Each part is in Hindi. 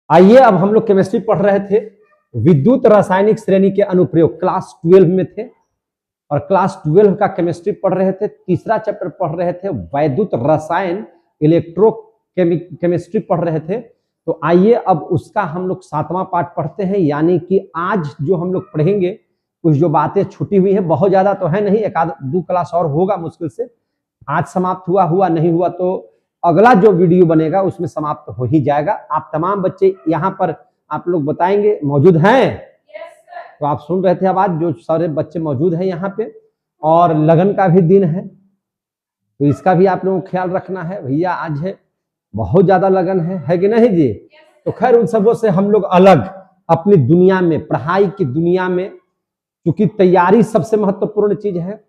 आइए अब हम लोग केमिस्ट्री पढ़ रहे थे, विद्युत रासायनिक श्रेणी के अनुप्रयोग क्लास 12 में थे और क्लास 12 का केमिस्ट्री पढ़ रहे थे। तीसरा चैप्टर पढ़ रहे थे वैद्युत रसायन इलेक्ट्रो केमिस्ट्री पढ़ रहे थे। तो आइए अब उसका हम लोग 7वां पार्ट पढ़ते हैं, यानी कि आज जो हम लोग पढ़ेंगे कुछ जो बातें छुटी हुई है, बहुत ज्यादा तो है नहीं, एक आध दो क्लास और होगा मुश्किल से। आज समाप्त हुआ नहीं हुआ तो अगला जो वीडियो बनेगा उसमें समाप्त हो ही जाएगा। आप तमाम बच्चे यहाँ पर आप लोग बताएंगे मौजूद हैं? तो आप सुन रहे थे आवाज, जो सारे बच्चे मौजूद हैं यहाँ पे। और लगन का भी दिन है तो इसका भी आप लोगों को ख्याल रखना है। भैया आज है बहुत ज्यादा लगन है कि नहीं जी? तो खैर उन सबों से हम लोग अलग अपनी दुनिया में, पढ़ाई की दुनिया में, क्योंकि तैयारी सबसे महत्वपूर्ण चीज है,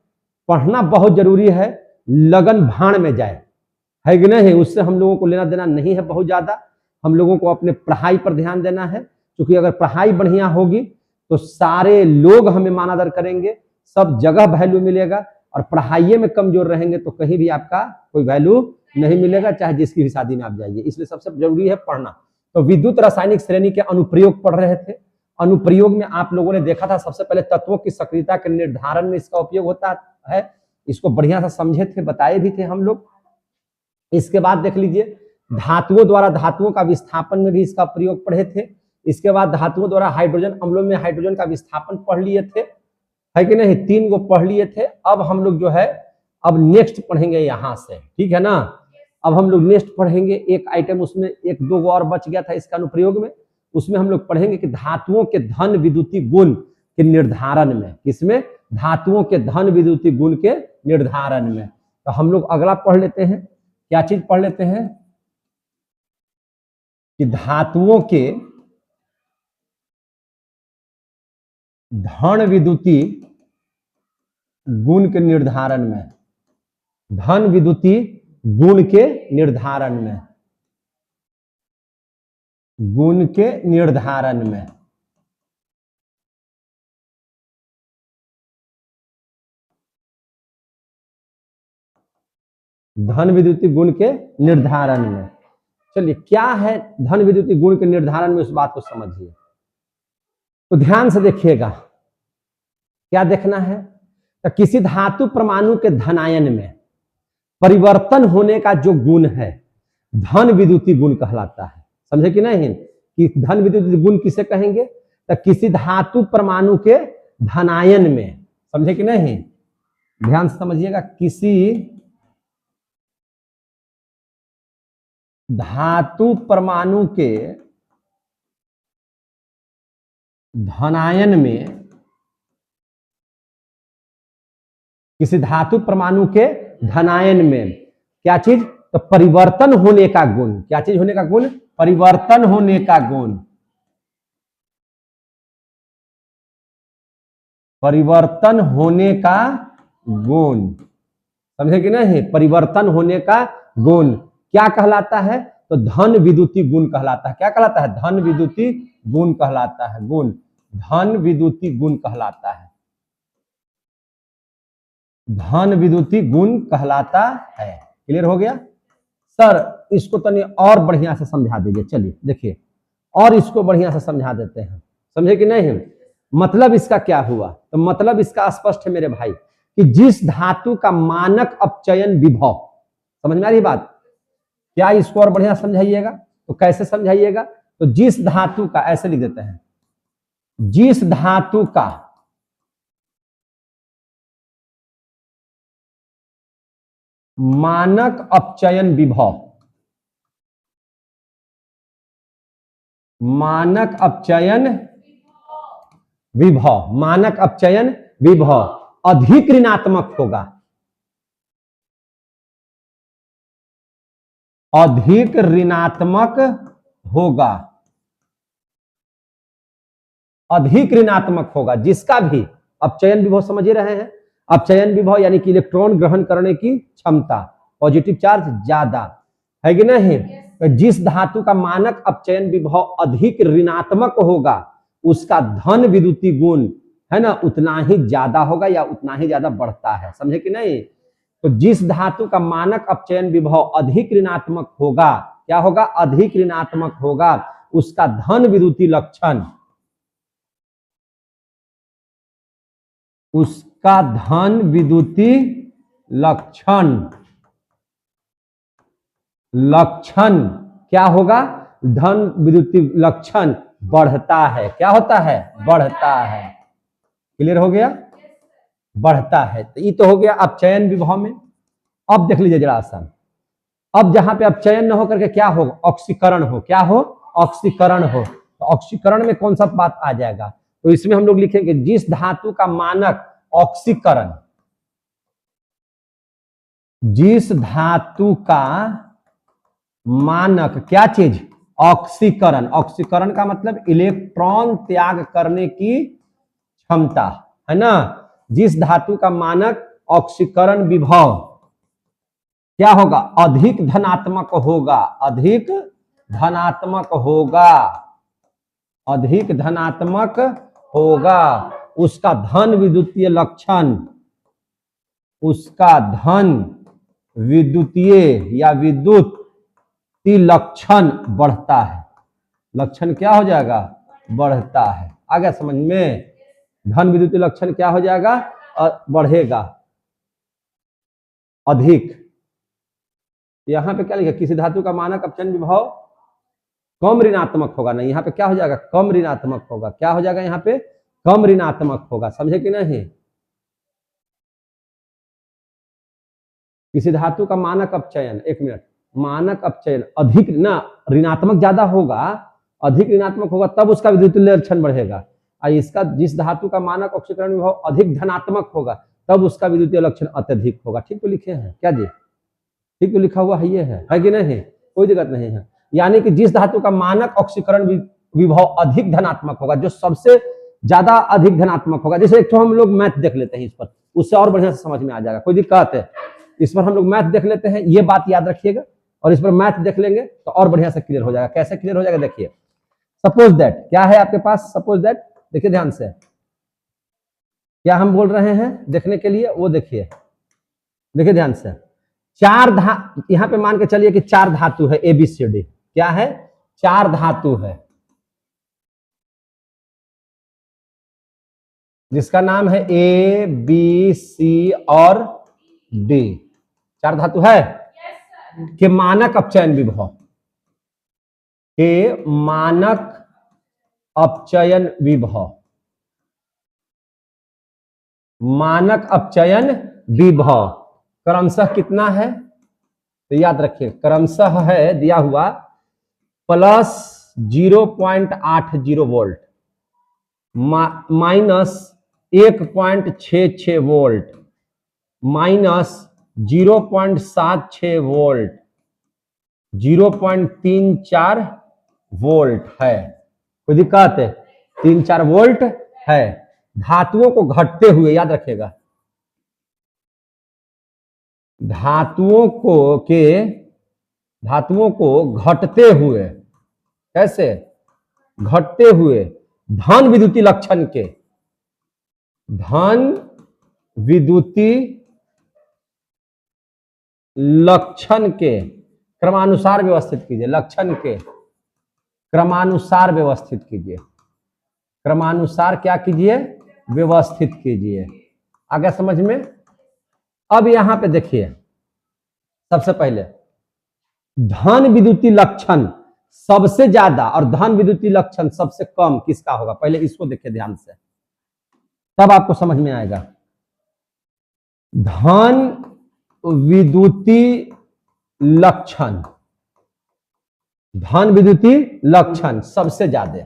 पढ़ना बहुत जरूरी है, लगन भाण में जाए, है कि नहीं? उससे हम लोगों को लेना देना नहीं है बहुत ज्यादा। हम लोगों को अपने पढ़ाई पर ध्यान देना है, क्योंकि अगर पढ़ाई बढ़िया होगी तो सारे लोग हमें मानादर करेंगे, सब जगह वैल्यू मिलेगा। और पढ़ाई में कमजोर रहेंगे तो कहीं भी आपका कोई वैल्यू नहीं मिलेगा, चाहे जिसकी भी शादी में आप जाइए। इसलिए सबसे जरूरी है पढ़ना। तो विद्युत रासायनिक श्रेणी के अनुप्रयोग पढ़ रहे थे। अनुप्रयोग में आप लोगों ने देखा था सबसे पहले तत्वों की सक्रियता के निर्धारण में इसका उपयोग होता है। इसको बढ़िया से समझे थे, बताए भी थे हम लोग। इसके बाद देख लीजिए धातुओं द्वारा धातुओं का विस्थापन में भी इसका प्रयोग पढ़े थे। इसके बाद धातुओं द्वारा हाइड्रोजन अम्लों में हाइड्रोजन का विस्थापन पढ़ लिए थे, है कि नहीं? 3 को पढ़ लिए थे। अब हम लोग जो है अब नेक्स्ट पढ़ेंगे यहां से, ठीक है ना? अब हम लोग नेक्स्ट पढ़ेंगे एक आइटम, उसमें 1-2 और बच गया था इसका अनुप्रयोग में। उसमें हम लोग पढ़ेंगे कि धातुओं के धन विद्युतीय गुण के निर्धारण में, किसमें? धातुओं के धन विद्युतीय गुण के निर्धारण में। तो हम लोग अगला पढ़ लेते हैं, क्या चीज पढ़ लेते हैं कि धातुओं के धन विद्युतीय गुण के निर्धारण में, धन विद्युतीय गुण के निर्धारण में, गुण के निर्धारण में धन विद्युतीय गुण के निर्धारण में। चलिए क्या है धन विद्युतीय गुण के निर्धारण में, उस बात को समझिए। तो ध्यान से देखिएगा, क्या देखना है? तो किसी धातु परमाणु के धनायन में परिवर्तन होने का जो गुण है धन विद्युतीय गुण कहलाता है। समझे कि नहीं? कि धन विद्युतीय गुण किसे कहेंगे? तो किसी धातु परमाणु के धनायन में, समझे कि नहीं? ध्यान से समझिएगा, किसी धातु परमाणु के धनायन में, किसी धातु परमाणु के धनायन में क्या चीज? तो परिवर्तन होने का गुण। क्या चीज होने का गुण? परिवर्तन होने का गुण। परिवर्तन होने का गुण, समझे कि नहीं? परिवर्तन होने का गुण क्या कहलाता है? तो धन विद्युतीय गुण कहलाता है। क्या कहलाता है? धन विद्युतीय गुण कहलाता है। गुण, धन विद्युतीय गुण कहलाता है, धन विद्युतीय गुण कहलाता है। क्लियर हो गया? सर इसको तनी और बढ़िया से समझा दीजिए। चलिए देखिए, और इसको बढ़िया से समझा देते हैं, समझे कि नहीं? मतलब इसका क्या हुआ? तो मतलब इसका स्पष्ट है मेरे भाई, कि जिस धातु का मानक अपचयन विभव, समझ में आ रही बात? क्या इसको और बढ़िया समझाइएगा? तो कैसे समझाइएगा? तो जिस धातु का, ऐसे लिख देते हैं, जिस धातु का मानक अपचयन विभव, मानक अपचयन विभव, मानक अपचयन विभव अधिक ऋणात्मक होगा, अधिक ऋणात्मक होगा, अधिक ऋणात्मक होगा। जिसका भी अपचयन विभव, समझ रहे हैं? अपचयन विभव यानी कि इलेक्ट्रॉन ग्रहण करने की क्षमता, पॉजिटिव चार्ज ज्यादा, है कि नहीं? तो जिस धातु का मानक अपचयन विभव अधिक ऋणात्मक होगा उसका धन विद्युतीय गुण है ना उतना ही ज्यादा होगा या उतना ही ज्यादा बढ़ता है। समझे कि नहीं? तो जिस धातु का मानक अपचयन विभव अधिक ऋणात्मक होगा, क्या होगा? अधिक ऋणात्मक होगा, उसका धन विद्युतीय लक्षण, उसका धन विद्युतीय लक्षण, लक्षण क्या होगा? धन विद्युतीय लक्षण बढ़ता है। क्या होता है? बढ़ता है। क्लियर हो गया? बढ़ता है। तो ये तो हो गया अपचयन विभव में। अब देख लीजिए जरा आसान, अब जहां पे अपचयन न होकर के क्या हो? ऑक्सीकरण हो। क्या हो? ऑक्सीकरण हो। तो ऑक्सीकरण में कौन सा बात आ जाएगा? तो इसमें हम लोग लिखेंगे जिस धातु का मानक ऑक्सीकरण, जिस धातु का मानक क्या चीज? ऑक्सीकरण। ऑक्सीकरण का मतलब इलेक्ट्रॉन त्याग करने की क्षमता, है ना? जिस धातु का मानक ऑक्सीकरण विभव क्या होगा? अधिक धनात्मक होगा। अधिक धनात्मक होगा। अधिक धनात्मक होगा। उसका धन विद्युतीय लक्षण, उसका धन विद्युतीय या विद्युत लक्षण बढ़ता है। लक्षण क्या हो जाएगा? बढ़ता है। आ गया समझ में? धन विद्युतीय लक्षण क्या हो जाएगा? बढ़ेगा, अधिक। यहां पे क्या लिखा? किसी धातु का मानक अपचयन विभव कम ऋणात्मक होगा। नहीं, यहाँ पे क्या हो जाएगा? कम ऋणात्मक होगा। क्या हो जाएगा? यहाँ पे कम ऋणात्मक होगा। समझे कि नहीं? किसी धातु का मानक अपचयन, एक मिनट, मानक अपचयन अधिक ना, ऋणात्मक ज्यादा होगा, अधिक ऋणात्मक होगा तब उसका विद्युतीय लक्षण बढ़ेगा। और इसका जिस धातु का मानक ऑक्सीकरण विभव अधिक धनात्मक होगा तब उसका विद्युतीय लक्षण अत्यधिक होगा। ठीक तो लिखे हैं क्या जी? ठीक तो लिखा हुआ है, ये है कि नहीं? कोई दिक्कत नहीं है। यानी कि जिस धातु का मानक ऑक्सीकरण विभव अधिक धनात्मक होगा, जो सबसे ज्यादा अधिक धनात्मक होगा। जैसे एक तो हम लोग मैथ देख लेते हैं इस पर, उससे और बढ़िया से समझ में आ जाएगा। कोई दिक्कत है? इस पर हम लोग मैथ देख लेते हैं, ये बात याद रखिएगा, और इस पर मैथ देख लेंगे तो और बढ़िया से क्लियर हो जाएगा। कैसे क्लियर हो जाएगा? देखिए, सपोज दैट क्या है आपके पास? सपोज दैट देखिए ध्यान से, क्या हम बोल रहे हैं देखने के लिए, वो देखिए, देखिए ध्यान से। यहां पे मान के चलिए कि 4 धातु है ABCD। क्या है? 4 धातु है, जिसका नाम है ABC और D। 4 धातु है के मानक अपचयन विभव, के मानक अपचयन विभव, मानक अपचयन विभव क्रमशः कितना है? तो याद रखिए, क्रमशः है दिया हुआ plus 0.80 volt, minus 1.66 volt, minus 0.76 volt, 0.34 volt है। कोई दिक्कत है? 3-4 वोल्ट है। धातुओं को घटते हुए याद रखिएगा, धातुओं को घटते हुए, कैसे घटते हुए? धन विद्युतीय लक्षण के, धन विद्युतीय लक्षण के क्रमानुसार व्यवस्थित कीजिए। लक्षण के क्रमानुसार व्यवस्थित कीजिए। क्रमानुसार क्या कीजिए? व्यवस्थित कीजिए। आगे समझ में? अब यहां पे देखिए, सबसे पहले धन विद्युतीय लक्षण सबसे ज्यादा और धन विद्युतीय लक्षण सबसे कम किसका होगा? पहले इसको देखिए ध्यान से, तब आपको समझ में आएगा। धन विद्युतीय लक्षण, धन विद्युतीय लक्षण सबसे ज्यादा,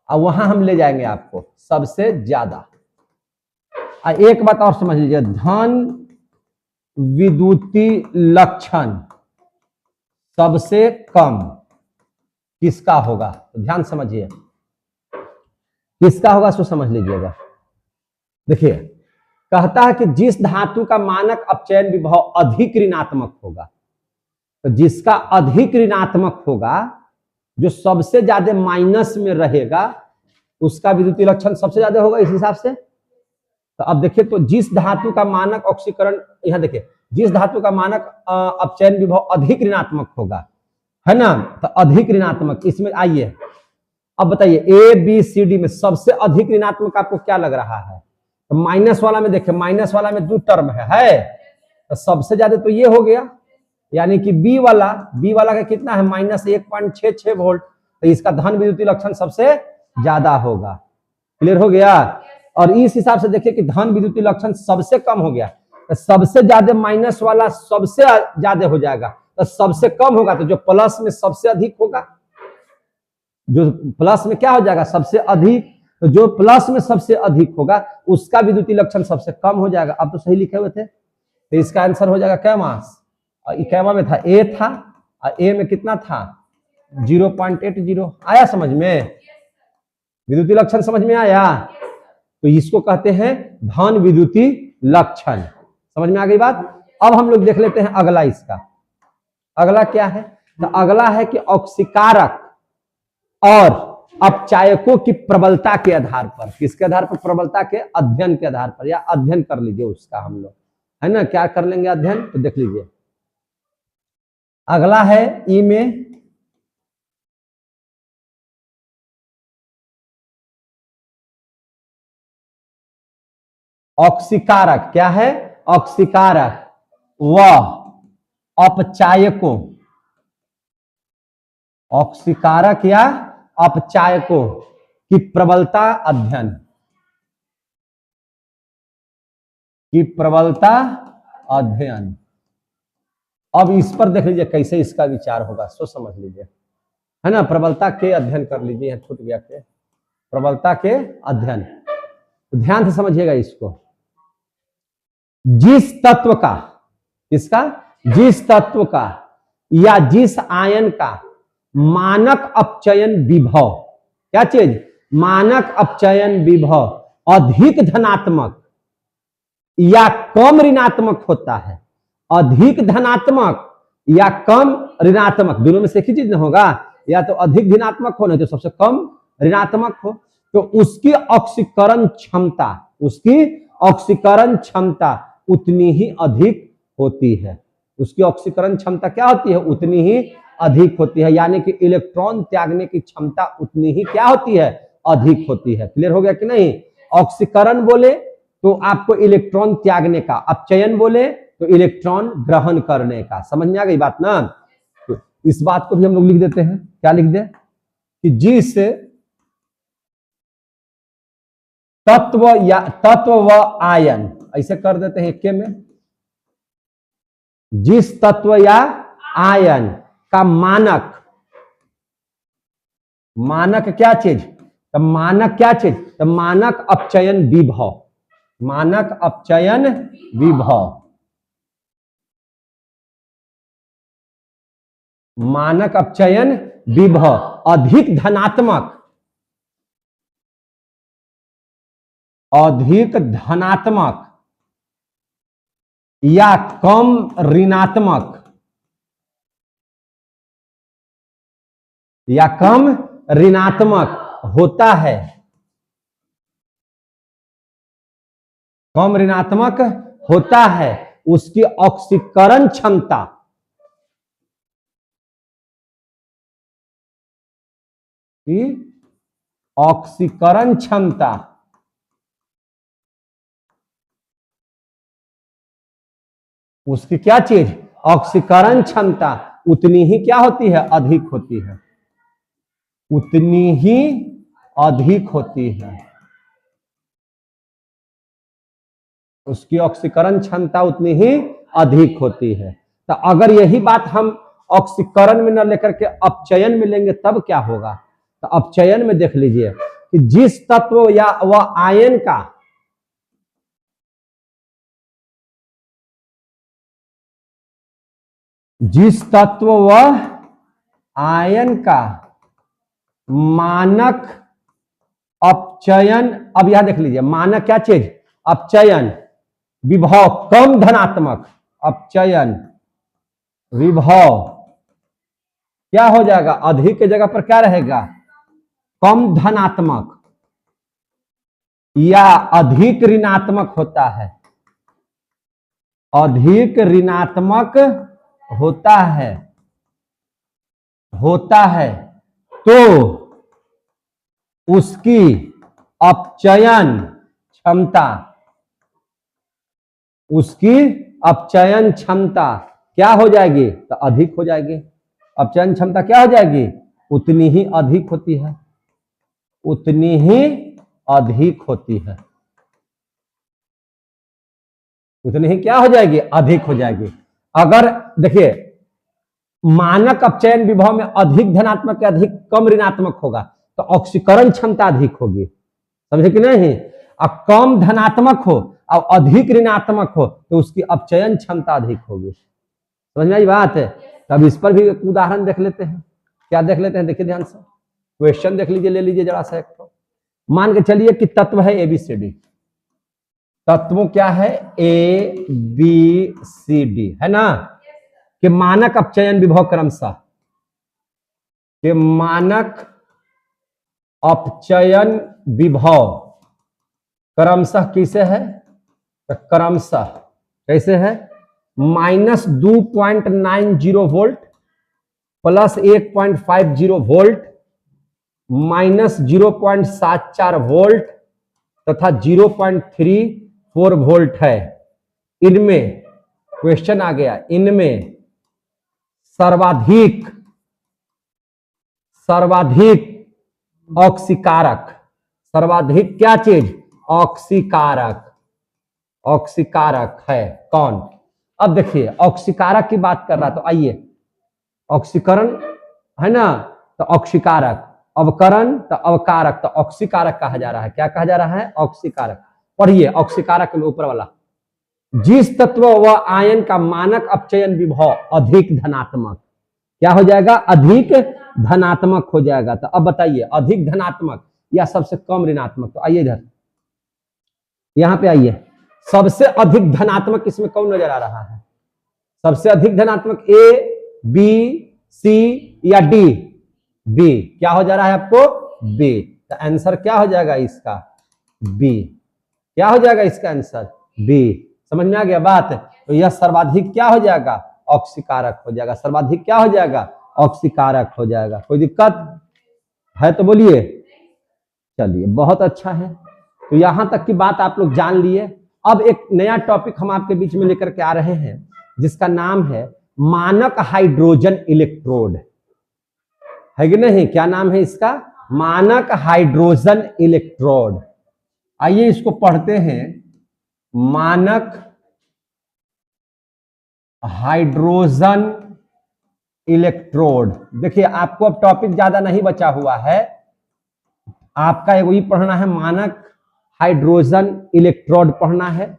और वहां हम ले जाएंगे आपको सबसे ज्यादा। एक बात और समझ लीजिए, धन विद्युतीय लक्षण सबसे कम किसका होगा? तो ध्यान समझिए, किसका होगा सो समझ लीजिएगा। देखिए, कहता है कि जिस धातु का मानक अपचयन विभव अधिक ऋणात्मक होगा, तो जिसका अधिक ऋणात्मक होगा, जो सबसे ज्यादा माइनस में रहेगा, उसका विद्युतीय लक्षण सबसे ज्यादा होगा इस हिसाब से। तो अब देखिए, तो जिस धातु का मानक ऑक्सीकरण, यहां देखिए, जिस धातु का मानक अपचयन विभव अधिक ऋणात्मक होगा, है ना। तो अधिक ऋणात्मक इसमें आइए, अब बताइए ए बी सी डी में सबसे अधिक ऋणात्मक आपको क्या लग रहा है? तो माइनस वाला में देखिए, माइनस वाला में 2 टर्म है तो सबसे ज्यादा तो ये हो गया, यानी कि बी वाला का कितना है -1.66 वोल्ट, तो इसका धन विद्युतीय लक्षण सबसे ज्यादा होगा। क्लियर हो गया। और इस हिसाब से देखिए कि धन विद्युतीय लक्षण सबसे कम हो गया, तो सबसे ज्यादा माइनस वाला सबसे ज्यादा हो जाएगा, तो सबसे कम होगा तो जो प्लस में सबसे अधिक होगा, जो प्लस में क्या हो जाएगा सबसे अधिक, तो जो प्लस में सबसे अधिक होगा उसका विद्युतीय लक्षण सबसे कम हो जाएगा। अब तो सही लिखे हुए थे, तो इसका आंसर हो जाएगा क्या मास, कैमा में था ए था, और ए में कितना था 0.80। आया समझ में, विद्युतीय लक्षण समझ में आया? तो इसको कहते हैं धन विद्युतीय लक्षण। समझ में आ गई बात। अब हम लोग देख लेते हैं अगला इसका, अगला क्या है? तो अगला है कि ऑक्सीकारक और अपचायकों की प्रबलता के आधार पर, किसके आधार पर? प्रबलता के अध्ययन के आधार पर, या अध्ययन कर लीजिए उसका हम लोग, है ना। क्या कर लेंगे अध्ययन, तो देख लीजिए अगला है ई में ऑक्सीकारक। क्या है? ऑक्सीकारक व अपचायकों, ऑक्सीकारक या अपचायकों की प्रबलता अध्ययन, की प्रबलता अध्ययन। अब इस पर देख लीजिए कैसे इसका विचार होगा, सो समझ लीजिए, है ना। प्रबलता के अध्ययन कर लीजिए, छूट गया के प्रबलता के अध्ययन, तो ध्यान से समझिएगा इसको। जिस तत्व का, इसका जिस तत्व का या जिस आयन का मानक अपचयन विभव, क्या चीज? मानक अपचयन विभव अधिक धनात्मक या कम ऋणात्मक होता है, अधिक धनात्मक या कम ऋणात्मक, दोनों में से एक ही चीज न होगा, या तो अधिक धनात्मक हो, नहीं तो सबसे कम ऋणात्मक हो, तो उसकी ऑक्सीकरण क्षमता, उसकी ऑक्सीकरण क्षमता उतनी ही अधिक होती है। उसकी ऑक्सीकरण क्षमता क्या होती है? उतनी ही अधिक होती है, यानी कि इलेक्ट्रॉन त्यागने की क्षमता उतनी ही क्या होती है? अधिक होती है। क्लियर हो गया कि नहीं? ऑक्सीकरण बोले तो आपको इलेक्ट्रॉन त्यागने का, अपचयन बोले तो इलेक्ट्रॉन ग्रहण करने का। समझ में आ गई बात ना। तो इस बात को भी हम लोग लिख देते हैं, क्या लिख दे कि जिस तत्व या तत्व व आयन, ऐसे कर देते हैं एक में, जिस तत्व या आयन का मानक, मानक क्या चीज? तो मानक क्या चीज? तो मानक अपचयन विभव, मानक अपचयन विभव, मानक अपचयन विभव अधिक धनात्मक, अधिक धनात्मक या कम ऋणात्मक, या कम ऋणात्मक होता है, कम ऋणात्मक होता है, उसकी ऑक्सीकरण क्षमता, ऑक्सीकरण क्षमता उसकी क्या चीज? ऑक्सीकरण क्षमता उतनी ही क्या होती है? अधिक होती है, उतनी ही अधिक होती है, उसकी ऑक्सीकरण क्षमता उतनी ही अधिक होती है। तो अगर यही बात हम ऑक्सीकरण में न लेकर के अपचयन में लेंगे तब क्या होगा? तो अपचयन में देख लीजिए कि जिस तत्व या वह आयन का, जिस तत्व व आयन का मानक अपचयन, अब यहां देख लीजिए मानक क्या चीज? अपचयन विभव कम धनात्मक, अपचयन विभव क्या हो जाएगा? अधिक के जगह पर क्या रहेगा? कम धनात्मक या अधिक ऋणात्मक होता है, अधिक ऋणात्मक होता है, होता है तो उसकी अपचयन क्षमता, उसकी अपचयन क्षमता क्या हो जाएगी? तो अधिक हो जाएगी। अपचयन क्षमता क्या हो जाएगी? उतनी ही अधिक होती है, उतनी ही अधिक होती है, उतनी ही क्या हो जाएगी? अधिक हो जाएगी। अगर देखिए मानक अपचयन विभव में अधिक धनात्मक या अधिक कम ऋणात्मक होगा तो ऑक्सीकरण क्षमता अधिक होगी, समझे कि नहीं? अब कम धनात्मक हो और अधिक ऋणात्मक हो तो उसकी अपचयन क्षमता अधिक होगी। समझ में आई बात है? तब इस पर भी एक उदाहरण देख लेते हैं। क्या देख लेते हैं? देखिए ध्यान से, क्वेश्चन देख लीजिए, ले लीजिए जरा सा एक तो। मान के चलिए कि तत्व है ABCD। तत्वों क्या है? ABCD है ना, कि मानक अपचयन विभव क्रमशः, कि मानक अपचयन विभव क्रमशः किसे है? तो क्रमशः कैसे है? -2.90 वोल्ट प्लस 1.50 वोल्ट -0.74 वोल्ट तथा 0.34 वोल्ट है। इनमें क्वेश्चन आ गया, इनमें सर्वाधिक ऑक्सीकारक, सर्वाधिक क्या चीज? ऑक्सीकारक है कौन? अब देखिए ऑक्सीकारक की बात कर रहा तो आइए, ऑक्सीकरण है ना, तो ऑक्सीकारक, अवकरण तो अवकारक, तो ऑक्सीकारक कहा जा रहा है। क्या कहा जा रहा है? ऑक्सीकारक। पढ़िए ऑक्सीकारक में ऊपर वाला, जिस तत्व व आयन का मानक अपचयन विभव अधिक धनात्मक, क्या हो जाएगा? अधिक धनात्मक हो जाएगा। तो अब बताइए अधिक धनात्मक या सबसे कम ऋणात्मक? तो आइए इधर, यहां पे आइए, सबसे अधिक धनात्मक इसमें कौन नजर आ रहा है? सबसे अधिक धनात्मक A, B, C या D? B। क्या हो जा रहा है आपको? B। तो आंसर क्या हो जाएगा इसका? B। क्या हो जाएगा इसका आंसर? B। समझ में आ गया बात? तो यह सर्वाधिक क्या हो जाएगा? ऑक्सीकारक हो जाएगा। सर्वाधिक क्या हो जाएगा? ऑक्सीकारक हो जाएगा। कोई दिक्कत है तो बोलिए। चलिए बहुत अच्छा है, तो यहां तक की बात आप लोग जान लिए। अब एक नया टॉपिक हम आपके बीच में लेकर के आ रहे हैं जिसका नाम है मानक हाइड्रोजन इलेक्ट्रोड, है कि नहीं? क्या नाम है इसका? मानक हाइड्रोजन इलेक्ट्रोड। आइए इसको पढ़ते हैं, मानक हाइड्रोजन इलेक्ट्रोड। देखिए आपको अब टॉपिक ज्यादा नहीं बचा हुआ है, आपका वही पढ़ना है, मानक हाइड्रोजन इलेक्ट्रोड पढ़ना है।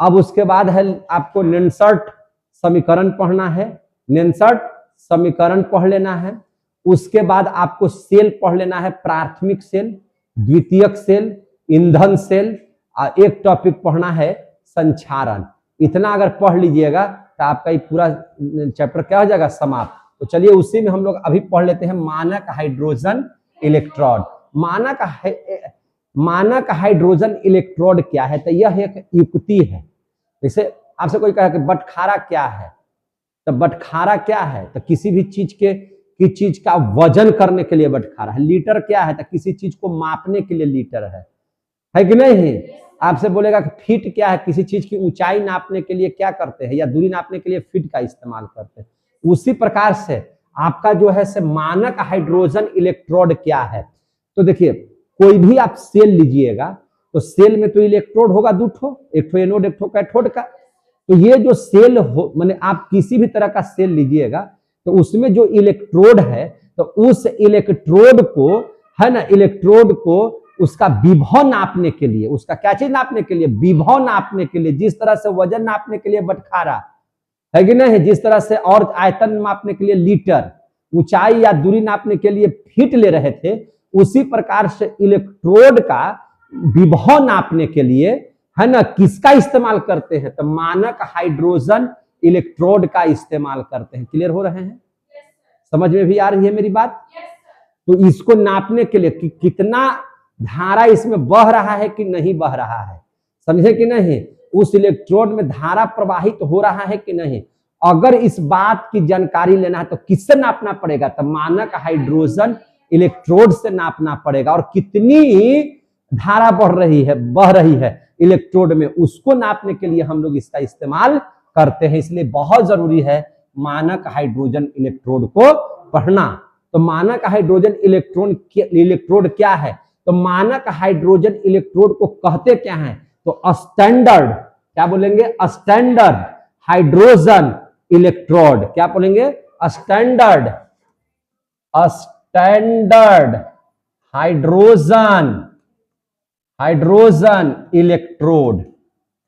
अब उसके बाद है आपको नेनसर्ट समीकरण पढ़ना है, नेनसर्ट समीकरण पढ़ लेना है। उसके बाद आपको सेल पढ़ लेना है, प्राथमिक सेल, द्वितीयक सेल, ईंधन सेल, और एक टॉपिक पढ़ना है संक्षारण। इतना अगर पढ़ लीजिएगा तो आपका ये पूरा चैप्टर क्या हो जाएगा? समाप्त। तो चलिए उसी में हम लोग अभी पढ़ लेते हैं मानक हाइड्रोजन इलेक्ट्रोड। मानक हाइड्रोजन इलेक्ट्रोड क्या है? तो यह एक युक्ति है। जैसे आपसे कोई कहे कि बटखारा क्या है, तो बटखारा क्या है? तो किसी भी चीज का वजन करने के लिए बटखारा है। लीटर क्या है? तो किसी चीज को मापने के लिए लीटर है कि नहीं? आपसे बोलेगा कि फीट क्या है? किसी चीज की ऊंचाई नापने के लिए क्या करते हैं, या दूरी नापने के लिए फीट का इस्तेमाल करते हैं। उसी प्रकार से आपका जो है से मानक हाइड्रोजन इलेक्ट्रोड क्या है? तो देखिए कोई भी आप सेल लीजिएगा तो सेल में तो इलेक्ट्रोड होगा दो ठो, एक ठो एनोड एक ठो कैथोड का। तो ये जो सेल हो, माने आप किसी भी तरह का सेल लीजिएगा तो उसमें जो इलेक्ट्रोड है, तो उस इलेक्ट्रोड को है ना, इलेक्ट्रोड को उसका विभव नापने के लिए, उसका क्या चीज नापने के लिए? विभव नापने के लिए। जिस तरह से वजन नापने के लिए बटखारा है कि नहीं, जिस तरह से और आयतन नापने के लिए लीटर, ऊंचाई या दूरी नापने के लिए फीट ले रहे थे, उसी प्रकार से इलेक्ट्रोड का विभव नापने के लिए है ना किसका इस्तेमाल करते हैं? तो मानक हाइड्रोजन इलेक्ट्रोड का इस्तेमाल करते हैं। क्लियर हो रहे हैं? समझ में भी आ रही है मेरी बात? तो इसको नापने के लिए कि कितना धारा इसमें बह रहा है कि नहीं बह रहा है, समझे कि नहीं? उस इलेक्ट्रोड में धारा प्रवाहित हो रहा है कि नहीं, अगर इस बात की जानकारी लेना है तो किससे नापना पड़ेगा? तो मानक हाइड्रोजन इलेक्ट्रोड से नापना पड़ेगा। और कितनी धारा बह रही है इलेक्ट्रोड में, उसको नापने के लिए हम लोग इसका इस्तेमाल करते हैं। इसलिए बहुत जरूरी है मानक हाइड्रोजन इलेक्ट्रोड को पढ़ना। तो मानक हाइड्रोजन इलेक्ट्रोड क्या है? तो मानक हाइड्रोजन इलेक्ट्रोड को कहते क्या है? तो स्टैंडर्ड, क्या बोलेंगे? Standard hydrogen electrode. क्या बोलेंगे? Standard hydrogen electrode.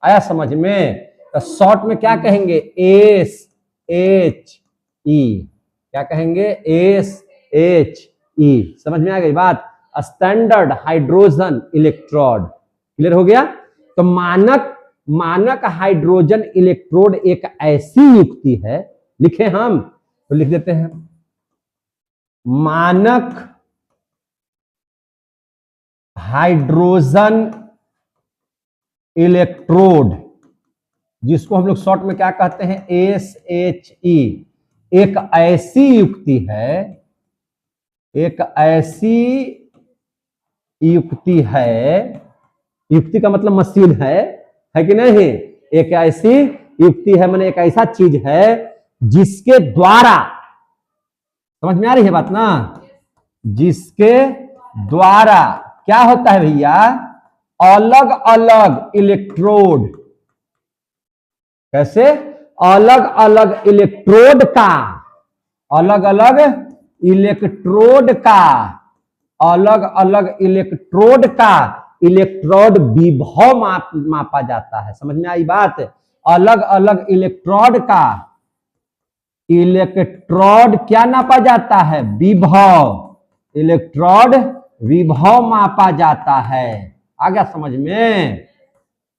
आया समझ में? तो शॉर्ट में क्या कहेंगे? SHE। क्या कहेंगे? SHE। समझ में आ गई बात? Standard hydrogen electrode. क्लियर हो गया? तो मानक हाइड्रोजन इलेक्ट्रोड एक ऐसी युक्ति है, लिखे हम तो लिख देते हैं, मानक हाइड्रोजन इलेक्ट्रोड, जिसको हम लोग शॉर्ट में क्या कहते हैं? SHE। एक ऐसी युक्ति है, एक ऐसी युक्ति है, युक्ति का मतलब मशीन है कि नहीं? एक ऐसी युक्ति है, माने एक ऐसा चीज है जिसके द्वारा, समझ में आ रही है बात ना? जिसके द्वारा क्या होता है भैया? अलग अलग इलेक्ट्रोड, कैसे? अलग अलग इलेक्ट्रोड का, अलग अलग इलेक्ट्रोड का, अलग अलग इलेक्ट्रोड का इलेक्ट्रोड विभव मापा जाता है। समझ में आई बात? अलग अलग इलेक्ट्रोड का इलेक्ट्रोड क्या नापा जाता है? विभव। इलेक्ट्रोड विभव मापा जाता है। आ गया समझ में?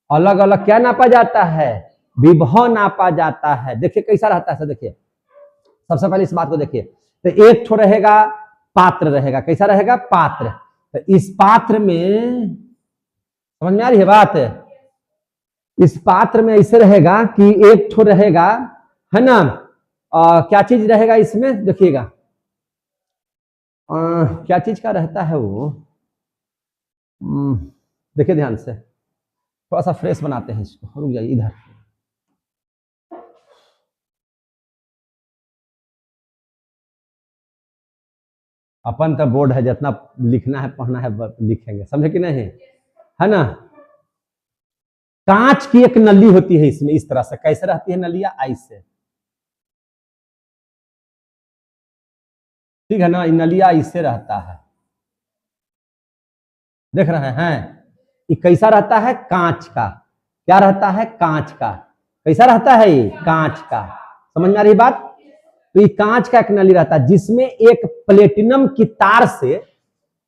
अलग अलग क्या नापा जाता है? विभव नापा जाता है। देखिए कैसा रहता है, देखिए सबसे पहले इस बात को देखिए। तो एक ठो रहेगा, पात्र रहेगा। कैसा रहेगा? पात्र। तो इस पात्र में, समझ में आ रही है बात? इस पात्र में ऐसे रहेगा कि एक ठो रहेगा, है ना? क्या चीज रहेगा इसमें? देखिएगा क्या चीज का रहता है वो, देखिए ध्यान से, थोड़ा सा फ्रेश बनाते हैं इसको। रुक जाइए इधर। अपन तो बोर्ड है, जितना लिखना है पढ़ना है लिखेंगे, समझे कि नहीं? है ना? कांच की एक नली होती है इसमें, इस तरह से। कैसे रहती है नलिया? ऐसे, ठीक है ना? नलिया इससे रहता है, देख रहे हैं? ये कैसा रहता है? कांच का। क्या रहता है? कांच का। कैसा रहता है? ये कांच का। समझ में आ रही बात? तो ये कांच का एक नली रहता है, जिसमें एक प्लेटिनम की तार से,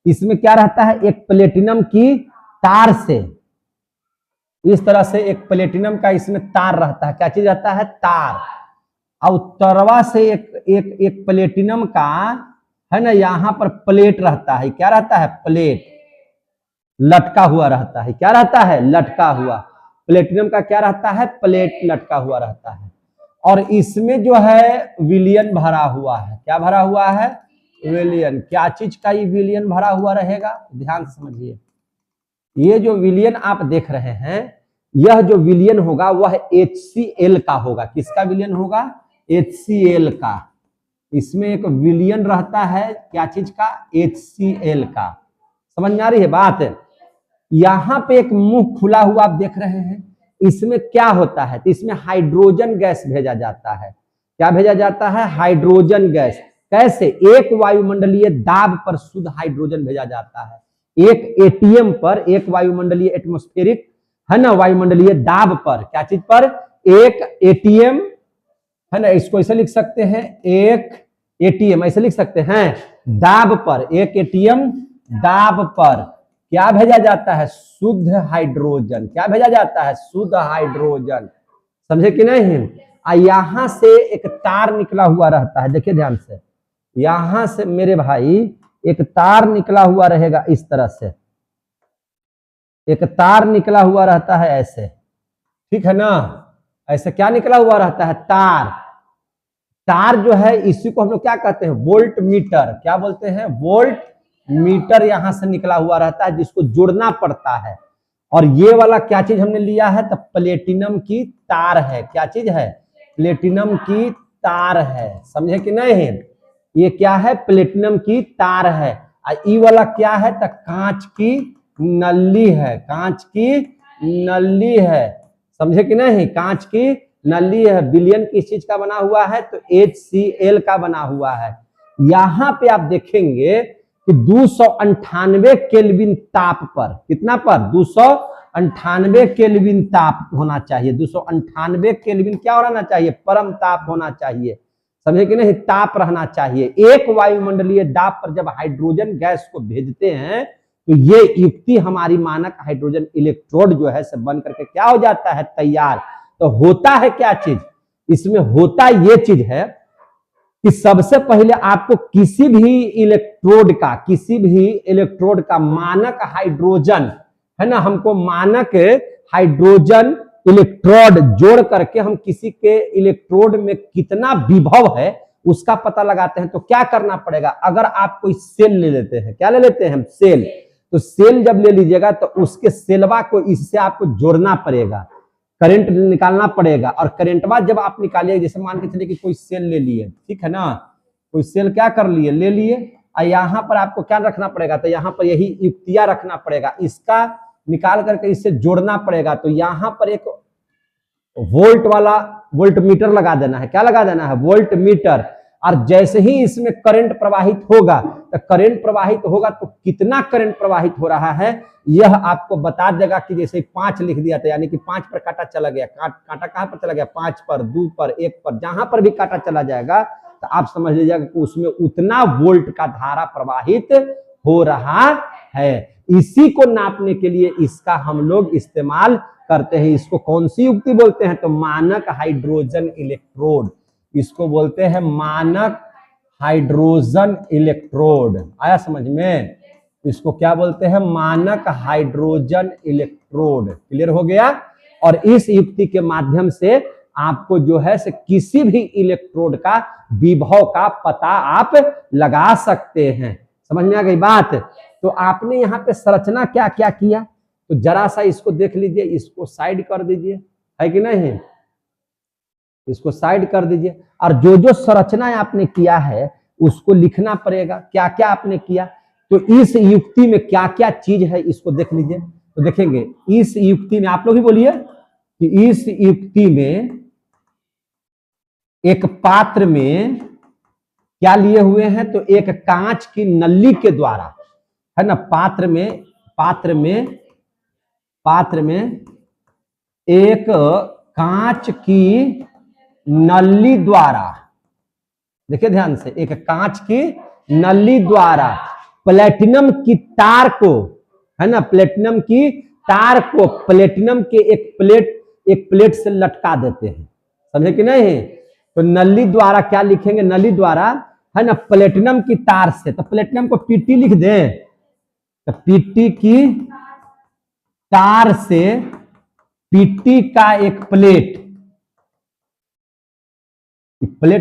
इसमें क्या रहता है? एक प्लेटिनम की तार से, इस तरह से एक प्लेटिनम का इसमें तार रहता है। क्या चीज रहता है? तार। और तरवा से एक प्लेटिनम का, है ना, यहां पर प्लेट रहता है। क्या रहता है? प्लेट लटका हुआ रहता है। क्या रहता है? लटका हुआ। प्लेटिनम का क्या रहता है? प्लेट लटका हुआ रहता है। और इसमें जो है विलियन भरा हुआ है। क्या भरा हुआ है? विलियन। क्या चीज का ये विलियन भरा हुआ रहेगा? ध्यान से समझिए। ये जो विलियन आप देख रहे हैं, यह जो विलियन होगा वह HCl का होगा। किसका विलियन होगा? HCl का। इसमें एक विलियन रहता है, क्या चीज का? HCl का। समझ में आ रही है बात? यहां पे एक मुंह खुला हुआ आप देख रहे हैं, इसमें क्या होता है? तो इसमें हाइड्रोजन गैस भेजा जाता है। क्या भेजा जाता है? Hydrogen gas. कैसे? एक वायुमंडलीय दाब पर शुद्ध हाइड्रोजन भेजा जाता है। एक ATM पर, एक वायुमंडलीय एटमॉस्फेरिक, है ना, वायुमंडलीय दाब पर। क्या चीज पर? एक ATM, है ना, इसको ऐसे लिख सकते हैं, एक ATM ऐसे लिख सकते हैं, दाब पर, एक ATM दाब पर क्या भेजा जाता है? शुद्ध हाइड्रोजन। क्या भेजा जाता है? शुद्ध हाइड्रोजन। समझे कि नहीं? यहां से एक तार निकला हुआ रहता है, देखिए ध्यान से। यहां से मेरे भाई एक तार निकला हुआ रहेगा, इस तरह से एक तार निकला हुआ रहता है ऐसे, ठीक है ना? ऐसे क्या निकला हुआ रहता है? तार। तार जो है इसी को हम लोग क्या कहते हैं, वोल्ट मीटर। क्या बोलते हैं, वोल्ट मीटर यहां से निकला हुआ रहता है जिसको जोड़ना पड़ता है। और ये वाला क्या चीज हमने लिया है, तो प्लेटिनम की तार है। क्या चीज है, प्लेटिनम की तार है। समझे कि नहीं, ये क्या है, प्लेटिनम की तार है। और ये वाला क्या है, तो कांच की नली है। कांच की नली है, समझे कि नहीं, कांच की नली है। विलियन किस चीज का बना हुआ है, तो HCl का बना हुआ है। यहां पे आप देखेंगे कि 298 केल्विन ताप पर, कितना पर, 298 केल्विन ताप होना चाहिए। 298 केल्विन क्या होना चाहिए, परम ताप होना चाहिए। समझे कि नहीं, ताप रहना चाहिए। एक वायुमंडलीय दाब पर जब हाइड्रोजन गैस को भेजते हैं तो ये युक्ति हमारी मानक हाइड्रोजन इलेक्ट्रोड जो है सब बन करके क्या हो जाता है, तैयार। तो होता है क्या चीज, इसमें होता ये चीज है कि सबसे पहले आपको किसी भी इलेक्ट्रोड का मानक हाइड्रोजन है ना, हमको मानक हाइड्रोजन इलेक्ट्रोड जोड़ करके हम किसी के इलेक्ट्रोड में कितना विभव है उसका पता लगाते हैं। तो क्या करना पड़ेगा, अगर आप कोई सेल ले लेते हैं, क्या ले लेते हैं हम, सेल। तो सेल जब ले लीजिएगा तो उसके सेलवा को इससे आपको जोड़ना पड़ेगा, करंट निकालना पड़ेगा। और करंटवा जब आप निकालिए, जैसे मान के चलिए कि कोई सेल ले लिए, ठीक है ना, कोई सेल क्या कर लिए, ले लिए, और यहाँ पर आपको क्या रखना पड़ेगा, तो यहाँ पर यही युक्तियां रखना पड़ेगा, इसका निकाल करके इससे जोड़ना पड़ेगा। तो यहाँ पर एक वोल्ट वाला वोल्ट मीटर लगा देना है। क्या लगा देना है, वोल्ट मीटर। और जैसे ही इसमें करंट प्रवाहित होगा, तो करंट प्रवाहित होगा तो कितना करंट प्रवाहित हो रहा है यह आपको बता देगा। कि जैसे 5 लिख दिया था, यानी कि 5 पर कांटा चला गया, कांटा कहां पर चला गया, 5 पर, 2 पर, 1 पर, जहां पर भी कांटा चला जाएगा तो आप समझ लीजिएगा कि उसमें उतना वोल्ट का धारा प्रवाहित हो रहा है। इसी को नापने के लिए इसका हम लोग इस्तेमाल करते हैं। इसको कौन सी युक्ति बोलते हैं, तो मानक हाइड्रोजन इलेक्ट्रोड। इसको बोलते हैं मानक हाइड्रोजन इलेक्ट्रोड। आया समझ में, इसको क्या बोलते हैं, मानक हाइड्रोजन इलेक्ट्रोड। क्लियर हो गया। और इस युक्ति के माध्यम से आपको जो है से किसी भी इलेक्ट्रोड का विभव का पता आप लगा सकते हैं। समझ में आ गई बात। तो आपने यहाँ पे संरचना क्या क्या किया, तो जरा सा इसको देख लीजिए, इसको साइड कर दीजिए, है कि नहीं, इसको साइड कर दीजिए। और जो जो संरचना आपने किया है उसको लिखना पड़ेगा, क्या क्या आपने किया। तो इस युक्ति में क्या क्या चीज है इसको देख लीजिए। तो देखेंगे इस युक्ति में, आप लोग ही बोलिए कि इस युक्ति में एक पात्र में क्या लिए हुए हैं, तो एक कांच की नली के द्वारा, है ना, पात्र में एक कांच की नली द्वारा, देखिए ध्यान से, एक कांच की नली द्वारा प्लेटिनम की तार को, है ना, प्लेटिनम की तार को प्लेटिनम के एक प्लेट से लटका देते हैं। समझे कि नहीं। तो नली द्वारा क्या लिखेंगे, नली द्वारा, है ना, प्लेटिनम की तार से। तो प्लेटिनम को पीटी लिख दें, तो पीटी की तार से पीटी का एक प्लेट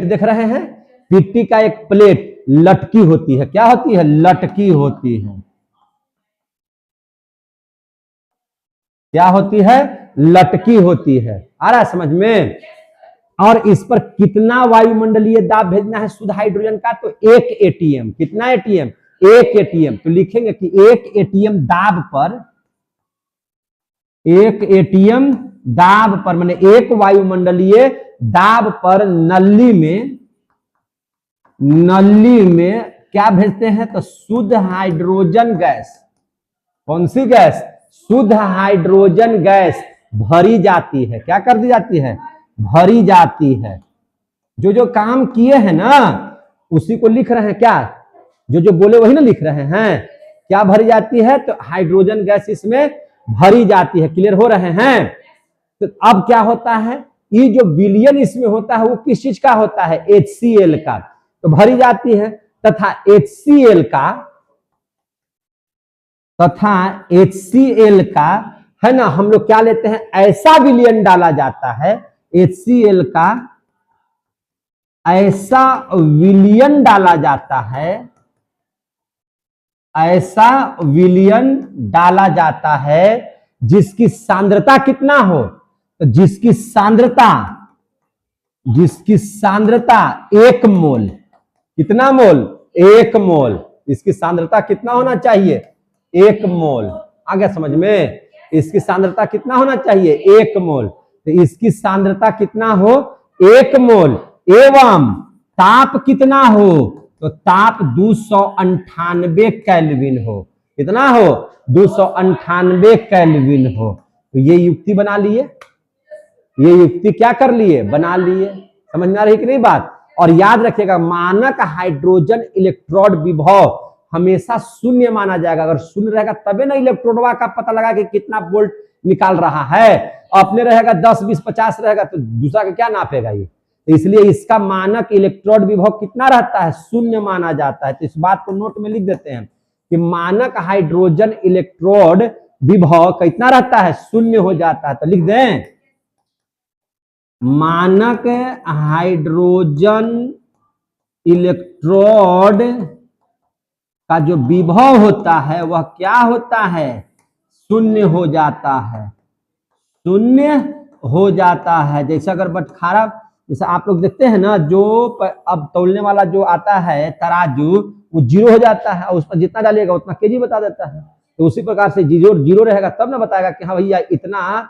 देख रहे हैं, पीटी का एक प्लेट लटकी होती है। क्या होती है, लटकी होती है। क्या होती है, लटकी होती है। आ रहा है समझ में। और इस पर कितना वायुमंडलीय दाब भेजना है शुद्ध हाइड्रोजन का, तो 1 एटीएम। कितना एटीएम, 1 एटीएम। तो लिखेंगे कि 1 एटीएम दाब पर, 1 एटीएम दाब पर, माने 1 वायुमंडलीय दाब पर नली में क्या भेजते हैं, तो शुद्ध हाइड्रोजन गैस। कौन सी गैस, शुद्ध हाइड्रोजन गैस भरी जाती है। क्या कर दी जाती है, भरी जाती है। जो जो काम किए हैं ना उसी को लिख रहे हैं। क्या, जो जो बोले वही ना लिख रहे हैं। क्या भरी जाती है, तो हाइड्रोजन गैस इसमें भरी जाती है। क्लियर हो रहे हैं। तो अब क्या होता है, ये जो विलियन इसमें होता है वो किस चीज का होता है, HCl का। तो भरी जाती है, तथा HCl का, है ना, हम लोग क्या लेते हैं, ऐसा विलियन डाला जाता है HCl का, ऐसा विलयन डाला जाता है, ऐसा विलयन डाला जाता है जिसकी सांद्रता कितना हो, तो जिसकी सांद्रता 1 मोल, कितना मोल, 1 मोल, इसकी सांद्रता कितना होना चाहिए, 1 मोल। आ गया समझ में, इसकी सांद्रता कितना होना चाहिए, 1 मोल। तो इसकी सांद्रता कितना हो, 1 मोल, एवं ताप कितना हो, तो ताप 298 केल्विन हो, कितना हो, 298 केल्विन हो। तो ये युक्ति बना लिए, ये युक्ति क्या कर लिए, बना लिए। समझ में आ रही कि नहीं बात। और याद रखिएगा, मानक हाइड्रोजन इलेक्ट्रोड विभव हमेशा शून्य माना जाएगा। अगर शून्य रहेगा तबे ना इलेक्ट्रोडवा का पता लगा कि कितना वोल्ट निकाल रहा है। अपने रहेगा 10, 20, 50 रहेगा तो दूसरा का क्या नापेगा ये। तो इसलिए इसका मानक इलेक्ट्रोड विभव कितना रहता है, शून्य माना जाता है। तो इस बात को नोट में लिख देते हैं कि मानक हाइड्रोजन इलेक्ट्रोड विभव कितना रहता है, शून्य हो जाता है। तो लिख दें, मानक हाइड्रोजन इलेक्ट्रोड का जो विभव होता है वह क्या होता है, शून्य हो जाता है, शून्य हो जाता है। जैसे अगर बटखारा, जैसे आप लोग देखते हैं ना, जो अब तौलने वाला जो आता है तराजू, वो 0 हो जाता है और उस पर जितना डालिएगा उतना केजी बता देता है। तो उसी प्रकार से 0 रहेगा तब ना बताएगा कि हाँ भैया इतना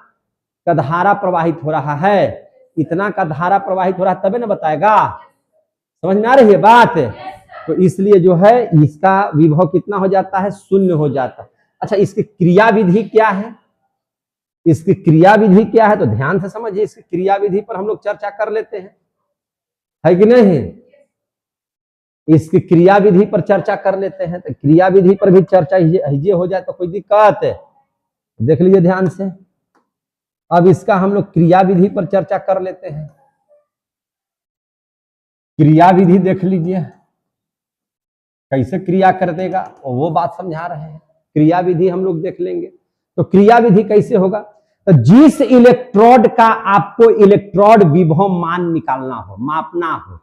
का धारा प्रवाहित हो रहा है, इतना का धारा प्रवाहित हो रहा है, तबे ना बताएगा। समझ में आ रही है बात। तो इसलिए जो है इसका विभव कितना हो जाता है, शून्य हो जाता है। अच्छा, इसकी क्रिया विधि क्या है, इसकी क्रिया विधि क्या है, तो ध्यान से समझिए। इसकी क्रिया विधि पर हम लोग चर्चा कर लेते हैं, है कि नहीं। इसकी क्रिया विधि पर चर्चा कर लेते हैं। तो क्रिया विधि पर भी चर्चा ये हो जाए तो कोई दिक्कत है, देख लीजिए ध्यान से। अब इसका हम लोग क्रिया विधि पर चर्चा कर लेते हैं। क्रिया विधि देख लीजिए कैसे क्रिया कर देगा, वो बात समझा रहे हैं। क्रिया विधि हम लोग देख लेंगे। तो क्रिया विधि कैसे होगा, तो जिस इलेक्ट्रोड का आपको इलेक्ट्रोड विभव मान निकालना हो, मापना हो,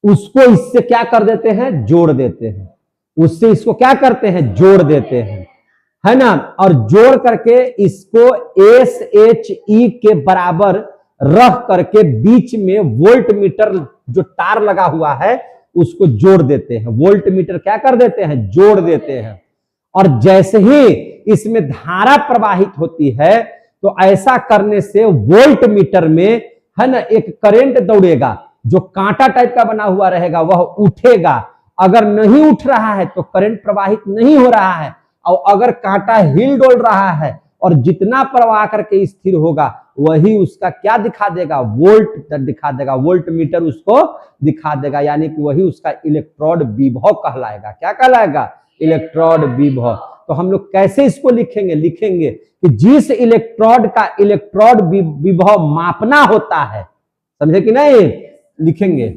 उसको इससे क्या कर देते हैं, जोड़ देते हैं। उससे इसको क्या करते हैं, जोड़ देते हैं, है ना। और जोड़ करके इसको SHE के बराबर रख करके बीच में वोल्ट मीटर जो तार लगा हुआ है उसको जोड़ देते हैं। वोल्ट मीटर क्या कर देते हैं, जोड़ देते हैं। और जैसे ही इसमें धारा प्रवाहित होती है तो ऐसा करने से वोल्ट मीटर में, है ना, एक करंट दौड़ेगा। जो कांटा टाइप का बना हुआ रहेगा वह उठेगा। अगर नहीं उठ रहा है तो करंट प्रवाहित नहीं हो रहा है, और अगर कांटा हिल डोल रहा है और जितना प्रवाह करके स्थिर होगा वही उसका क्या दिखा देगा, वोल्ट दिखा देगा। वोल्ट मीटर उसको दिखा देगा, यानी कि वही उसका इलेक्ट्रोड विभव कहलाएगा। क्या कहलाएगा, इलेक्ट्रोड विभव। तो हम लोग कैसे इसको लिखेंगे, लिखेंगे कि जिस इलेक्ट्रोड का इलेक्ट्रोड विभव मापना होता है, समझे कि नहीं, लिखेंगे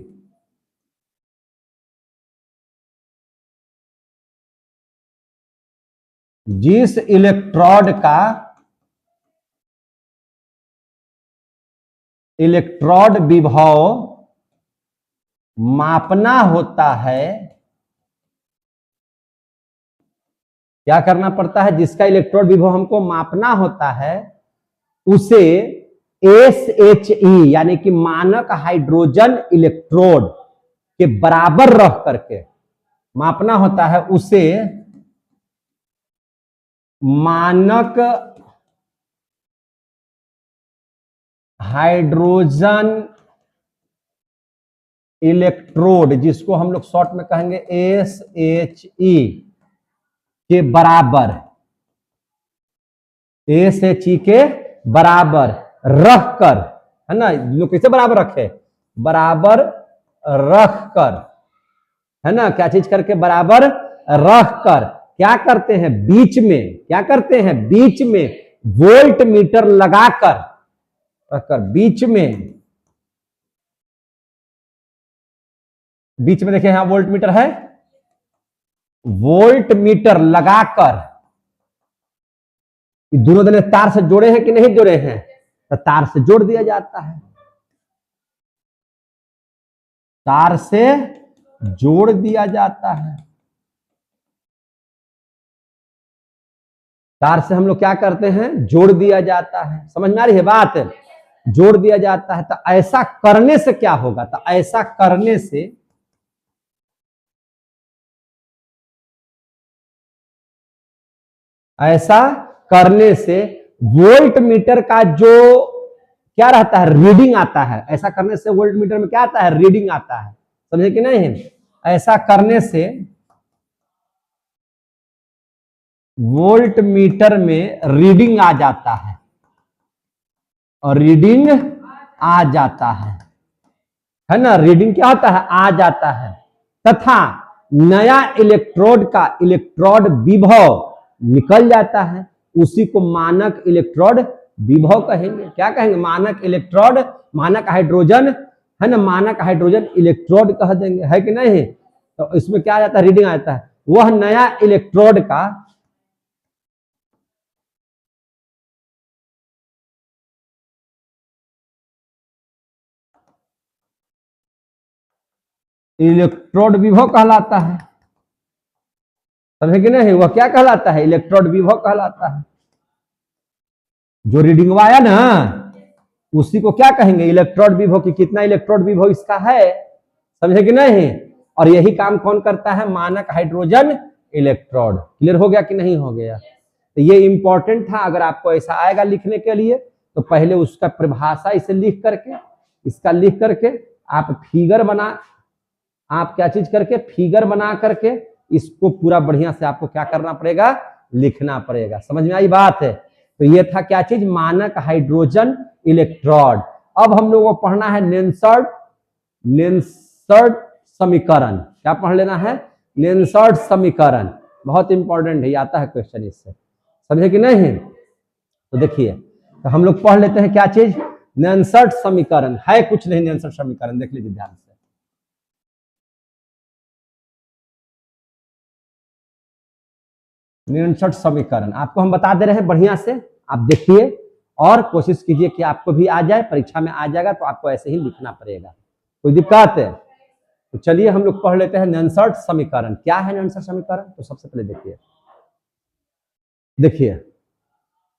जिस इलेक्ट्रोड का इलेक्ट्रोड विभव मापना होता है, क्या करना पड़ता है, जिसका इलेक्ट्रोड विभव हमको मापना होता है उसे SHE यानी कि मानक हाइड्रोजन इलेक्ट्रोड के बराबर रख करके मापना होता है, उसे मानक हाइड्रोजन इलेक्ट्रोड, जिसको हम लोग शॉर्ट में कहेंगे SHE के बराबर, SHE के बराबर रख कर, है ना। लोग कैसे बराबर रखे, बराबर रख कर, है ना, क्या चीज करके, बराबर रख कर क्या करते हैं, बीच में क्या करते हैं, बीच में वोल्ट मीटर लगाकर रखकर, बीच में देखिए यहां वोल्ट मीटर है, वोल्ट मीटर लगाकर दोनों दोनों तार से जोड़े हैं कि नहीं जोड़े हैं, तो तार से जोड़ दिया जाता है। तार से जोड़ दिया जाता है। तार से हम लोग क्या करते हैं, जोड़ दिया जाता है। समझ में आ रही है बात, जोड़ दिया जाता है। तो ऐसा करने से क्या होगा, तो ऐसा करने से वोल्ट मीटर का जो क्या रहता है, रीडिंग आता है। ऐसा करने से वोल्ट मीटर में क्या आता है, रीडिंग आता है। समझे कि नहीं? ऐसा करने से वोल्ट मीटर में रीडिंग आ जाता है, और रीडिंग आ जाता है ना। रीडिंग क्या होता है, आ जाता है। तथा नया इलेक्ट्रोड का इलेक्ट्रोड विभव निकल जाता है। उसी को मानक इलेक्ट्रोड विभव कहेंगे। क्या कहेंगे, मानक इलेक्ट्रोड, मानक हाइड्रोजन है ना, मानक हाइड्रोजन इलेक्ट्रोड कह देंगे, है कि नहीं? तो इसमें क्या आ जाता है, रीडिंग आ जाता है। वह नया इलेक्ट्रोड का इलेक्ट्रोड विभव कहलाता है। समझे कि नहीं? वह क्या कहलाता है, इलेक्ट्रोड विभव कहलाता है। जो रीडिंग आया ना, उसी को क्या कहेंगे, इलेक्ट्रोड विभव। की कितना इलेक्ट्रोड विभव इसका है, समझे कि नहीं? और यही काम कौन करता है, मानक हाइड्रोजन इलेक्ट्रोड। क्लियर हो गया कि नहीं हो गया? तो ये इंपॉर्टेंट था। अगर आपको ऐसा आएगा लिखने के लिए, तो पहले उसका परिभाषा इसे लिख करके, इसका लिख करके आप फिगर बना, आप क्या चीज करके, फिगर बना करके इसको पूरा बढ़िया से आपको क्या करना पड़ेगा, लिखना पड़ेगा। समझ में आई बात है? तो ये था क्या चीज, मानक हाइड्रोजन इलेक्ट्रोड। अब हम लोगों को पढ़ना है नेल्सर्ट समीकरण। क्या पढ़ लेना है, नेल्सर्ट समीकरण। बहुत इंपॉर्टेंट है, आता है क्वेश्चन इससे। समझे कि नहीं? तो देखिए, तो हम लोग पढ़ लेते हैं क्या चीज, नेल्सर्ट समीकरण। है कुछ नहीं नेल्सर्ट समीकरण, देख लीजिए ध्यान से। नेल्सर्ट समीकरण आपको हम बता दे रहे हैं बढ़िया से, आप देखिए और कोशिश कीजिए कि आपको भी आ जाए, परीक्षा में आ जाएगा तो आपको ऐसे ही लिखना पड़ेगा। कोई दिक्कत है? तो चलिए हम लोग पढ़ लेते हैं नेल्सर्ट समीकरण। क्या है नेल्सर्ट समीकरण? तो सबसे पहले देखिए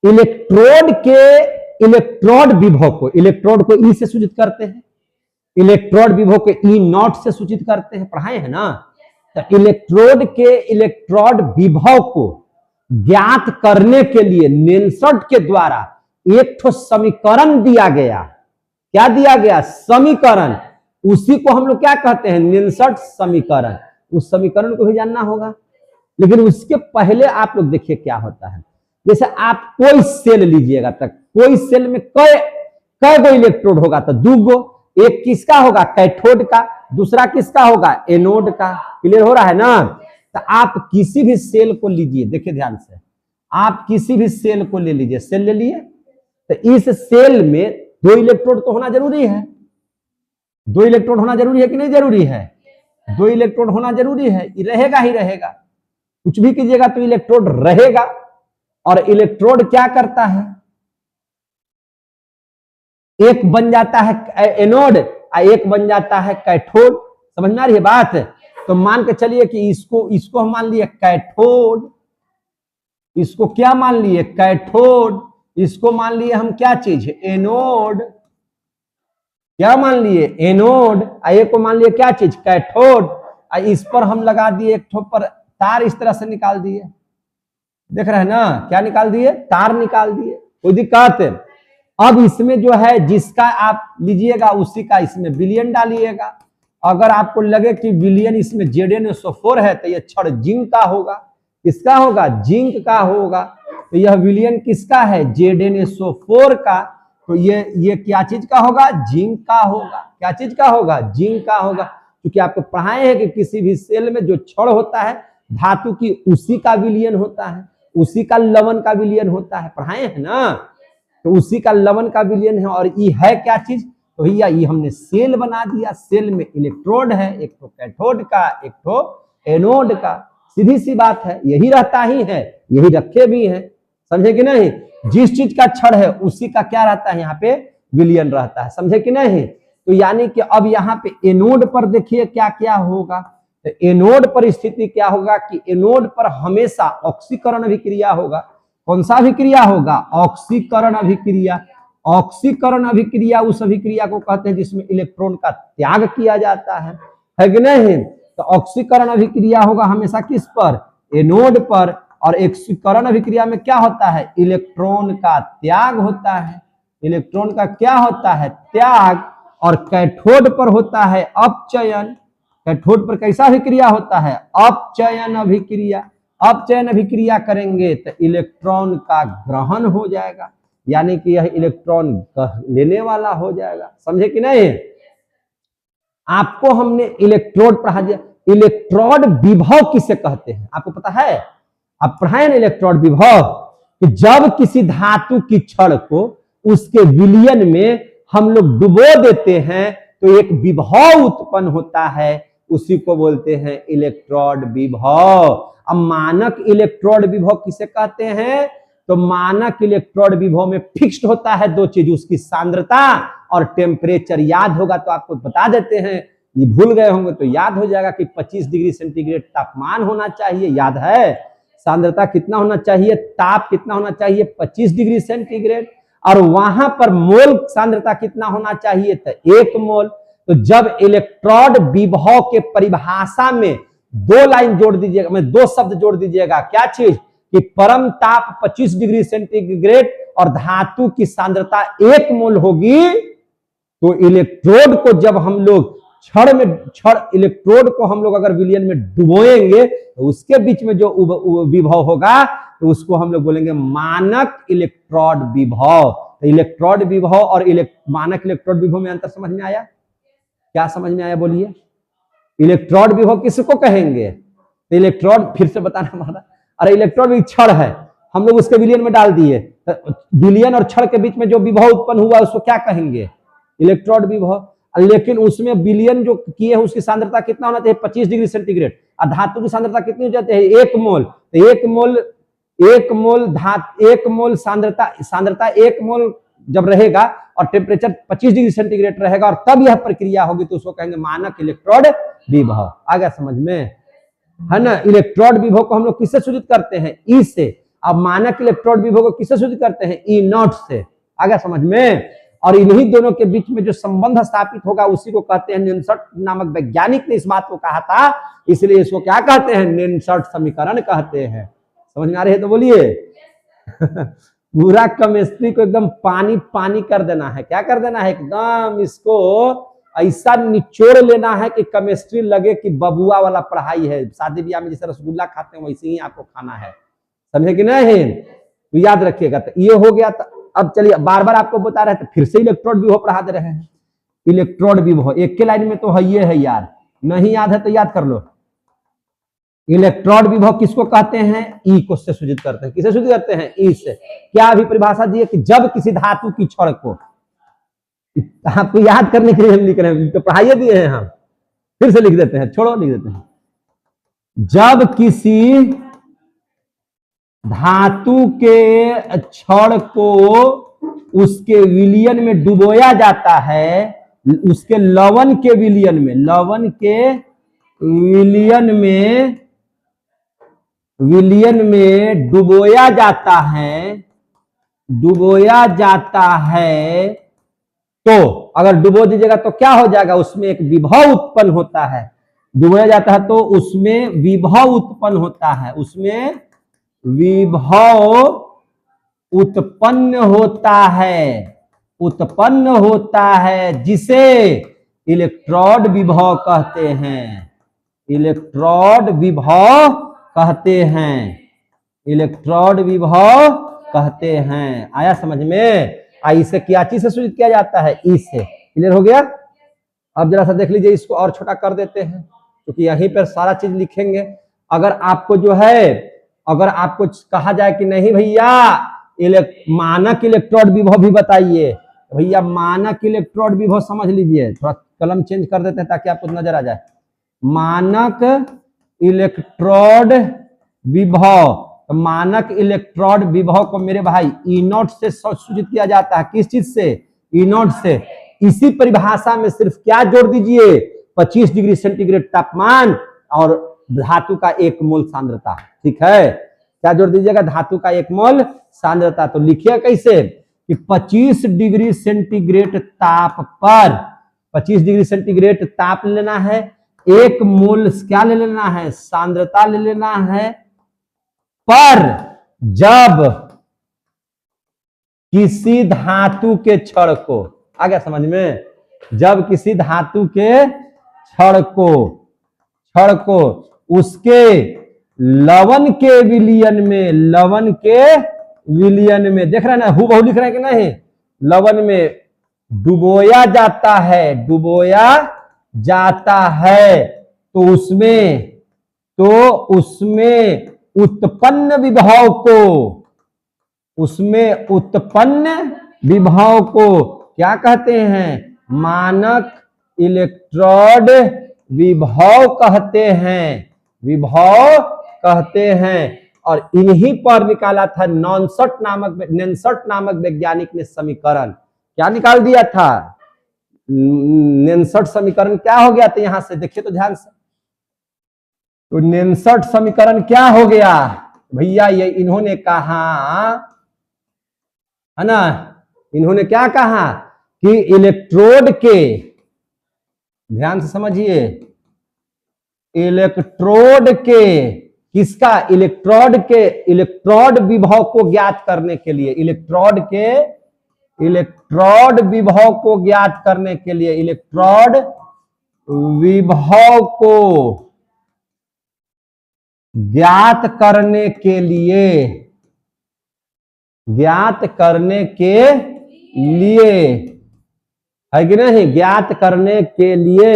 इलेक्ट्रोड के इलेक्ट्रोड विभव को, इलेक्ट्रोड को ई से सूचित करते हैं, इलेक्ट्रोड विभव को ई नॉट से सूचित करते हैं, पढ़ाए हैं ना। तो इलेक्ट्रोड के इलेक्ट्रोड विभव को ज्ञात करने के लिए नेल्सर्ट के द्वारा एक ठो समीकरण दिया गया। क्या दिया गया, समीकरण। उसी को हम लोग क्या कहते हैं, नेल्सर्ट समीकरण। उस समीकरण को भी जानना होगा, लेकिन उसके पहले आप लोग देखिए क्या होता है। जैसे आप कोई सेल लीजिएगा, तक कोई सेल में कै गो इलेक्ट्रोड होगा, तो दो गो। एक किसका होगा, कैथोड का, दूसरा किसका होगा, एनोड का। क्लियर हो रहा है ना? तो आप किसी भी सेल को लीजिए, देखिए ध्यान से, आप किसी भी सेल को ले लीजिए, सेल ले लिए, तो इस सेल में दो इलेक्ट्रोड तो होना जरूरी है। दो इलेक्ट्रोड होना जरूरी है कि नहीं जरूरी है? दो इलेक्ट्रोड होना जरूरी है, रहेगा ही रहेगा। कुछ भी कीजिएगा तो इलेक्ट्रोड रहेगा। और इलेक्ट्रोड क्या करता है, एक बन जाता है एनोड और एक बन जाता है कैथोड। समझ में आ रही है बात? तो मान के चलिए कि इसको हम मान लिए कैथोड, इसको क्या मान लिए, कैथोड। इसको मान लिए हम क्या चीज, एनोड। क्या मान लिए, एनोड। और को मान लिए क्या चीज, कैथोड। और इस पर हम लगा दिए एक ठो पर तार, इस तरह से निकाल दिए। देख रहे हैं ना, क्या निकाल दिए, तार निकाल दिए। कोई दिक्कत? अब इसमें जो है जिसका आप लीजिएगा उसी का इसमें विलयन डालिएगा। अगर आपको लगे कि विलयन इसमें ZnSO4 है, तो यह क्षण जिंक का होगा। किसका होगा, जिंक का होगा। तो यह विलयन किसका है, ZnSO4 का। तो ये क्या चीज का होगा, जिंक का होगा। क्या चीज का होगा, जिंक का होगा। क्योंकि आपको पढ़ाए हैं कि किसी भी सेल में जो क्षण होता है धातु की, उसी का विलयन होता है, उसी का लवण का विलयन होता है। पढ़ाए हैं ना? तो उसी का लवण का विलयन है। और ये है क्या चीज, तो भैया ये हमने सेल बना दिया। सेल में इलेक्ट्रोड है, एक तो कैथोड का, एक तो एनोड का। सीधी सी बात है, यही रहता ही है, यही रखे भी हैं। समझे कि नहीं? जिस चीज का क्षण है उसी का क्या रहता है, यहाँ पे विलयन रहता है। समझे कि नहीं? तो यानी कि अब यहाँ पे एनोड पर देखिए क्या क्या होगा। तो एनोड पर स्थिति क्या होगा कि एनोड पर हमेशा ऑक्सीकरण अभिक्रिया होगा। कौन सा अभिक्रिया होगा? ऑक्सीकरण अभिक्रिया। ऑक्सीकरण अभिक्रिया उस अभिक्रिया को कहते हैं जिसमें इलेक्ट्रॉन का त्याग किया जाता है कि नहीं? तो ऑक्सीकरण अभिक्रिया होगा हमेशा किस पर? एनोड पर। और एक्सीकरण अभिक्रिया में क्या होता है? इलेक्ट्रॉन का त्याग होता है। इलेक्ट्रॉन का क्या होता है? त्याग। और कैथोड पर होता है अपचयन। कैथोड पर कैसा अभिक्रिया होता है? अपचयन अभिक्रिया। अपचयन अभिक्रिया करेंगे तो इलेक्ट्रॉन का ग्रहण हो जाएगा, यानी कि यह इलेक्ट्रॉन लेने वाला हो जाएगा। समझे कि नहीं? आपको हमने इलेक्ट्रोड पढ़ा दिया। इलेक्ट्रोड विभव किसे कहते हैं आपको पता है? आप पढ़ाए ना इलेक्ट्रोड विभव कि जब किसी धातु की छड़ को उसके विलयन में हम लोग डुबो देते हैं तो एक विभव उत्पन्न होता है, उसी को बोलते हैं इलेक्ट्रोड विभव। अब मानक इलेक्ट्रोड विभव किसे कहते हैं? तो मानक इलेक्ट्रोड विभव में फिक्स्ड होता है दो चीज, उसकी सांद्रता और टेम्परेचर। याद होगा तो आपको बता देते हैं, ये भूल गए होंगे तो याद हो जाएगा कि 25 डिग्री सेंटीग्रेड तापमान होना चाहिए। याद है? सांद्रता कितना होना चाहिए? ताप कितना होना चाहिए? 25 डिग्री सेंटीग्रेड। और वहां पर मोल सांद्रता कितना होना चाहिए? तो 1 मोल। तो जब इलेक्ट्रोड विभव के परिभाषा में 2 लाइन जोड़ दीजिएगा, मैं 2 शब्द जोड़ दीजिएगा, क्या चीज? कि परम ताप 25 डिग्री सेंटीग्रेड और धातु की सांद्रता 1 मोल होगी। तो इलेक्ट्रोड को जब हम लोग छड़ इलेक्ट्रोड को हम लोग अगर विलयन में डुबोएंगे तो उसके बीच में जो विभव होगा तो उसको हम लोग बोलेंगे मानक इलेक्ट्रोड विभव। तो इलेक्ट्रोड विभव और मानक इलेक्ट्रोड विभव में अंतर समझ में आया? क्या समझ में आया बोलिए? इलेक्ट्रोड विभव किसको कहेंगे? तो इलेक्ट्रोड, फिर से बताना हमारा, अरे इलेक्ट्रोड भी छड़ है, हम लोग उसके विलयन में डाल दिए, तो विलयन और छड़ के बीच में जो विभव उत्पन्न हुआ उसको क्या कहेंगे? इलेक्ट्रोड विभव। लेकिन उसमें विलयन जो किए हैं उसकी सांद्रता कितना होना चाहिए? 25 डिग्री सेंटीग्रेड। और धातु की सांद्रता कितनी हो जाती है? 1 मोल। तो 1 मोल सांद्रता 1 मोल जब रहेगा और टेम्परेचर 25 डिग्री सेंटीग्रेड रहेगा और तब यह प्रक्रिया होगी तो उसको कहेंगे मानक इलेक्ट्रोड विभव। आ गया समझ में? है ना? इलेक्ट्रोड विभव को हम लोग किससे सूचित करते हैं? ई से। अब मानक इलेक्ट्रोड विभव को किससे सूचित करते हैं? ई नॉट से। आ गया समझ में? और इन्हीं दोनों के बीच में जो संबंध स्थापित होगा उसी को कहते हैं नेनसर्ट नामक वैज्ञानिक ने इस बात को कहा था, इसलिए इसको क्या कहते हैं? नेनसर्ट समीकरण कहते हैं। समझ में आ रही है तो बोलिए। पूरा केमिस्ट्री को एकदम पानी पानी कर देना है। क्या कर देना है? एकदम इसको ऐसा निचोड़ लेना है कि केमिस्ट्री लगे कि बबुआ वाला पढ़ाई है। शादी ब्याह में जैसे रसगुल्ला खाते हैं वैसे ही आपको खाना है। समझे कि नहीं? तो याद रखिएगा। तो ये हो गया। तो अब चलिए, बार बार आपको बता रहे थे, फिर से इलेक्ट्रोड विभव पढ़ा दे रहे हैं। इलेक्ट्रोड विभव एक के लाइन में तो है, ये है यार, नहीं याद है तो याद कर लो। इलेक्ट्रोड विभव किसको कहते हैं? ई को से सूचित करते हैं। किसे सूचित करते हैं? ई से। क्या अभी परिभाषा दी है कि जब किसी धातु की छड़ को, आपको याद करने के लिए हम लिख रहे हैं, तो पढ़ाइए दिए हैं हम, फिर से लिख देते हैं, छोड़ो लिख देते हैं। जब किसी धातु के छड़ को उसके विलयन में डुबोया जाता है, उसके लवण के विलयन में, विलयन में डुबोया जाता है, तो अगर डुबो दीजिएगा तो क्या हो जाएगा? उसमें एक विभव उत्पन्न होता है। डुबोया जाता है तो उसमें विभव उत्पन्न होता है, उसमें विभव उत्पन्न होता है, जिसे इलेक्ट्रोड विभव कहते हैं। इलेक्ट्रोड विभव कहते हैं। आया समझ में? इसे क्या चीज से सूचित किया जाता है? ई से। क्लियर हो गया? अब जरा सा देख लीजिए, इसको और छोटा कर देते हैं क्योंकि यहीं पर सारा चीज लिखेंगे। अगर आपको जो है, अगर आपको कहा जाए कि नहीं भैया मानक इलेक्ट्रोड विभव भी बताइए, भैया मानक इलेक्ट्रोड विभव समझ लीजिए। थोड़ा कलम चेंज कर देते हैं ताकि आपको नजर आ जाए। मानक इलेक्ट्रोड विभव, तो मानक इलेक्ट्रोड विभव को मेरे भाई ई नॉट से सूचित किया जाता है। किस चीज से? ई नॉट से। इसी परिभाषा में सिर्फ क्या जोड़ दीजिए, 25 डिग्री सेंटीग्रेड तापमान और धातु का 1 मोल सांद्रता। ठीक है, क्या जोड़ दीजिएगा, धातु का 1 मोल सांद्रता। तो लिखिए कैसे कि 25 डिग्री सेंटीग्रेड ताप पर 25 डिग्री सेंटीग्रेड ताप लेना है, 1 मोल क्या ले लेना है, सांद्रता ले लेना है। पर जब किसी धातु के छड़ को, आ गया समझ में, जब किसी धातु के छड़ को उसके लवण के विलयन में देख रहे हैं ना, हूबहू लिख रहे हैं कि नहीं, लवण में डुबोया जाता है तो उसमें उत्पन्न विभव को क्या कहते हैं, मानक इलेक्ट्रोड विभव कहते हैं। और इन्हीं पर निकाला था नेंसट नामक वैज्ञानिक ने समीकरण। क्या निकाल दिया था, नेंसट समीकरण क्या हो गया था, यहां से देखिए तो ध्यान से। तो नेंसट समीकरण क्या हो गया भैया, ये इन्होंने कहा है ना, इन्होंने क्या कहा कि इलेक्ट्रोड के, ध्यान से समझिए, इलेक्ट्रोड के किसका, इलेक्ट्रोड विभव को ज्ञात करने के लिए, इलेक्ट्रोड विभव को ज्ञात करने के लिए, इलेक्ट्रोड विभव को ज्ञात करने के लिए है कि नहीं, ज्ञात करने के लिए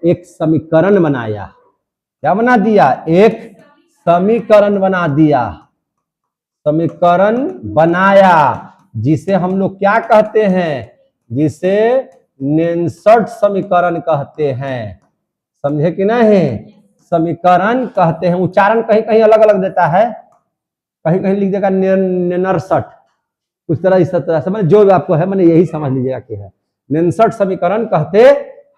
एक समीकरण बनाया। क्या बना दिया, एक समीकरण बनाया, जिसे हम लोग क्या कहते हैं, जिसे नेंसट समीकरण कहते हैं। समझे कि नहीं, समीकरण कहते हैं। उच्चारण कहीं कहीं अलग अलग देता है, कहीं कहीं लिख देगा नेनरसट, कुछ तरह इस तरह से, मैंने जो आपको है मैंने यही समझ लीजिएगा कि है, नेंसट समीकरण कहते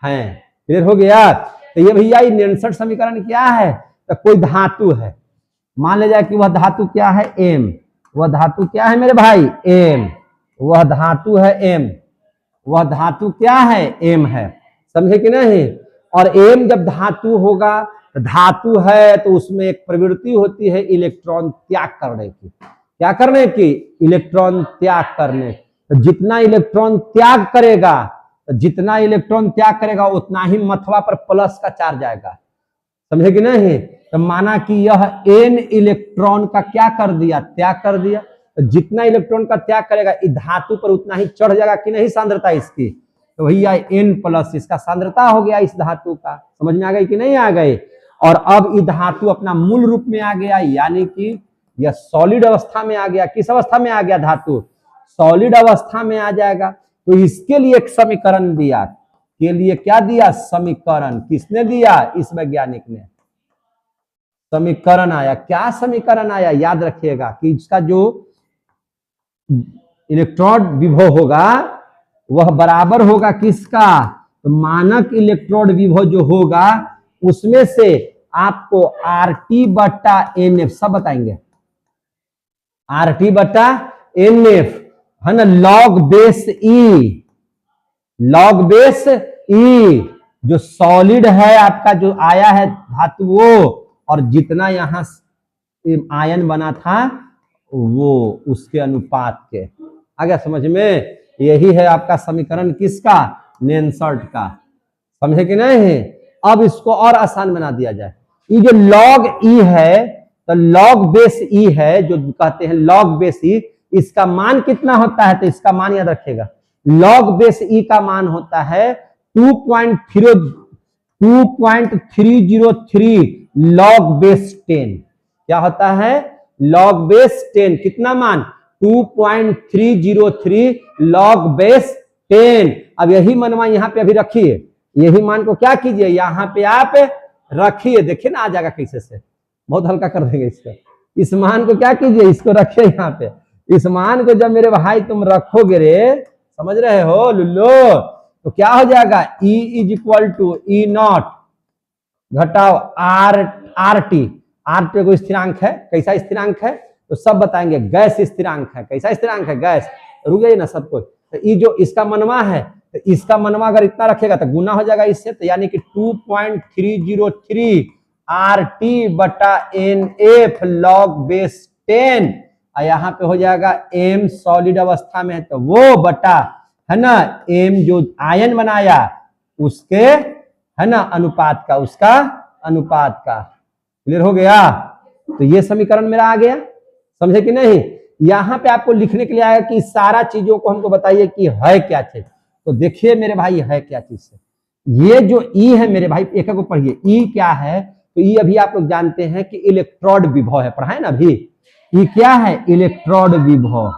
हैं। क्लियर हो गया। तो ये भैया ये नेंसट समीकरण क्या है, तो कोई धातु है, मान ले जाए कि वह धातु क्या है, एम। वह धातु क्या है मेरे भाई, एम। वह धातु है एम, वह धातु क्या है, एम है। समझे कि नहीं। और एम जब धातु होगा, धातु है तो उसमें एक प्रवृत्ति होती है इलेक्ट्रॉन त्याग करने की। क्या करने की, इलेक्ट्रॉन त्याग करने। तो जितना इलेक्ट्रॉन त्याग करेगा उतना ही मथवा पर प्लस का चार्ज आएगा। समझे कि नहीं। तो माना कि यह एन इलेक्ट्रॉन का क्या कर दिया, त्याग कर दिया। तो जितना इलेक्ट्रॉन का त्याग करेगा इस धातु पर उतना ही चढ़ जाएगा कि नहीं सांद्रता इसकी। तो भैया एन प्लस इसका सांद्रता हो गया इस धातु का। समझ में आ गई कि नहीं आ गई। और अब ये धातु अपना मूल रूप में आ गया, यानी कि यह सॉलिड अवस्था में आ गया। किस अवस्था में आ गया, धातु सॉलिड अवस्था में आ जाएगा। तो इसके लिए एक समीकरण दिया, के लिए क्या दिया, समीकरण। किसने दिया, इस वैज्ञानिक ने। समीकरण आया, क्या समीकरण आया, याद रखिएगा कि इसका जो इलेक्ट्रोड विभव होगा वह बराबर होगा किसका, तो मानक इलेक्ट्रोड विभव जो होगा उसमें से आपको RT/NF सब बताएंगे, RT/NF है ना, लॉग बेस ई जो सॉलिड है आपका जो आया है धातु वो, और जितना यहां आयन बना था वो उसके अनुपात के। आ गया समझ में। यही है आपका समीकरण किसका, नेंसट का। समझे कि नहीं। अब इसको और आसान बना दिया जाए। ये जो लॉग ई है, तो लॉग बेस ई है जो कहते हैं लॉग बेस ई, इसका मान कितना होता है, तो इसका मान याद रखिएगा। लॉग बेस ई का मान होता है 2.303 लॉग बेस 10। क्या होता है, लॉग बेस 10। कितना मान, 2.303 लॉग बेस 10। अब यही मनवा यहाँ पे अभी रखिए, यही मान को क्या कीजिए, यहाँ पे आप रखिए। देखिए ना आ जाएगा कैसे से, बहुत हल्का कर देंगे इसको। इस मान को क्या कीजिए, इसको रखिए यहाँ पे। इस मान को जब मेरे भाई तुम रखोगे रे, समझ रहे हो लुल्लो, तो क्या हो जाएगा E is equal to e naught घटाओ आर टी कोई स्थिरांक है, कैसा स्थिरांक है तो सब बताएंगे, गैस स्थिरांक है। कैसा स्थिरांक है? गैस। रुक जाइए ना सब कुछ। तो ये जो इसका मनवा है, तो इसका मनवा अगर इतना रखेगा तो गुना हो जाएगा इससे, तो यानी कि 2.303 आर टी बटा एन एफ लॉग बेस 10, और यहाँ पे हो जाएगा एम सॉलिड अवस्था में है तो वो बटा है ना एम जो आयन बनाया उसके है ना अनुपात का, उसका अनुपात का। क्लियर हो गया? तो ये समीकरण मेरा आ गया, समझे कि नहीं? यहां पे आपको लिखने के लिए आया कि सारा चीजों को हमको बताइए कि है क्या चीज। तो देखिए मेरे भाई है क्या चीज से, ये जो ई है मेरे भाई एक को पढ़िए। ई क्या है? तो ई अभी आप लोग जानते हैं कि इलेक्ट्रोड विभव है, पढ़ा है ना अभी। ई क्या है? इलेक्ट्रोड विभव।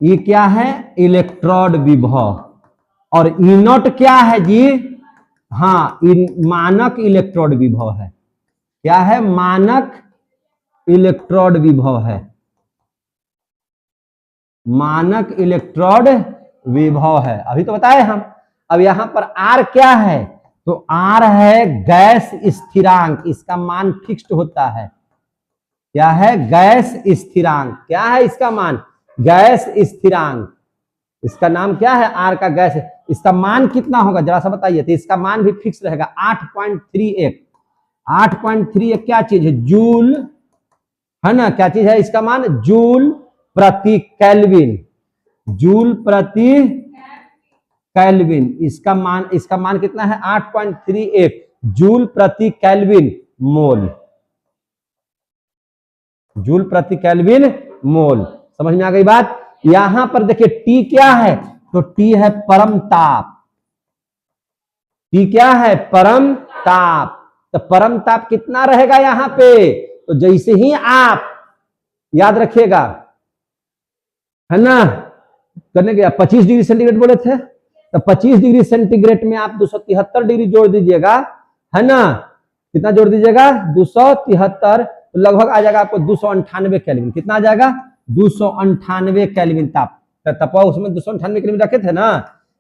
ई क्या है? इलेक्ट्रोड विभव। और ई नॉट क्या है जी? हाँ, मानक इलेक्ट्रोड विभव है। क्या है? मानक इलेक्ट्रोड विभव है। मानक इलेक्ट्रोड विभव है, अभी तो बताए हम। अब यहां पर आर क्या है? तो आर है गैस स्थिरांक, इसका मान फिक्स्ड होता है। क्या है? गैस स्थिरांक। क्या है इसका मान? गैस स्थिरांक। इसका नाम क्या है? आर का गैस। इसका मान कितना होगा जरा सा बताइए। तो इसका मान भी फिक्स रहेगा 8.31। 8.31 क्या चीज है? जूल है ना। क्या चीज है इसका मान? जूल प्रति केल्विन। जूल प्रति केल्विन। इसका मान कितना है? 8.31 जूल प्रति केल्विन मोल। जूल प्रति केल्विन मोल। समझ में आ गई बात? यहां पर देखिए टी क्या है? तो टी है परम ताप। टी क्या है? परम ताप। तो परम ताप कितना रहेगा यहां पे? तो जैसे ही आप याद रखिएगा है ना, करने के 25 डिग्री सेंटीग्रेड बोले थे, तो 25 डिग्री सेंटीग्रेड में आप 273 डिग्री जोड़ दीजिएगा, है ना। कितना जोड़ दीजिएगा? 273, तो लगभग आ जाएगा आपको 298 केल्विन। कितना आ जाएगा? 298 केल्विन ताप। तपा उसमें 298 केल्विन रखे थे ना,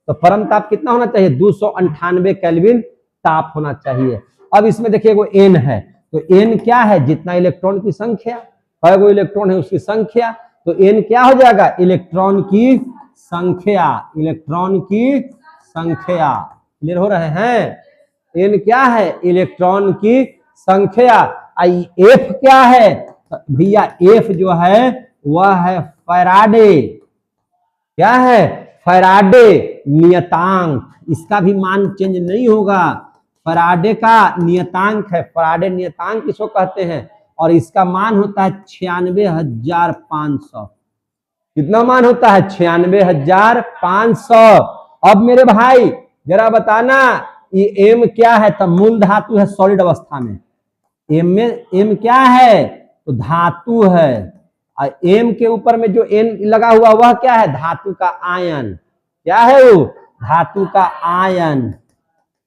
तो परम ताप कितना होना चाहिए? 298 केल्विन ताप होना चाहिए। अब इसमें देखिए वो एन है, तो एन क्या है? जितना इलेक्ट्रॉन की संख्या, कई गो इलेक्ट्रॉन है उसकी संख्या, तो एन क्या हो जाएगा? इलेक्ट्रॉन की संख्या। इलेक्ट्रॉन की संख्या। क्लियर हो रहे हैं? एन क्या है? इलेक्ट्रॉन की संख्या। एफ क्या है भैया? एफ जो है वह है फैराडे। क्या है? फैराडे नियतांक। इसका भी मान चेंज नहीं होगा। फैराडे का नियतांक है। फैराडे नियतांक किसको कहते हैं? और इसका मान होता है 96,500। कितना मान होता है? 96,500। अब मेरे भाई जरा बताना, ये एम क्या है? तो मूल धातु है सॉलिड अवस्था में। एम में एम क्या है? तो धातु है। और एम के ऊपर में जो एन लगा हुआ वह क्या है? धातु का आयन। क्या है वो? धातु का आयन।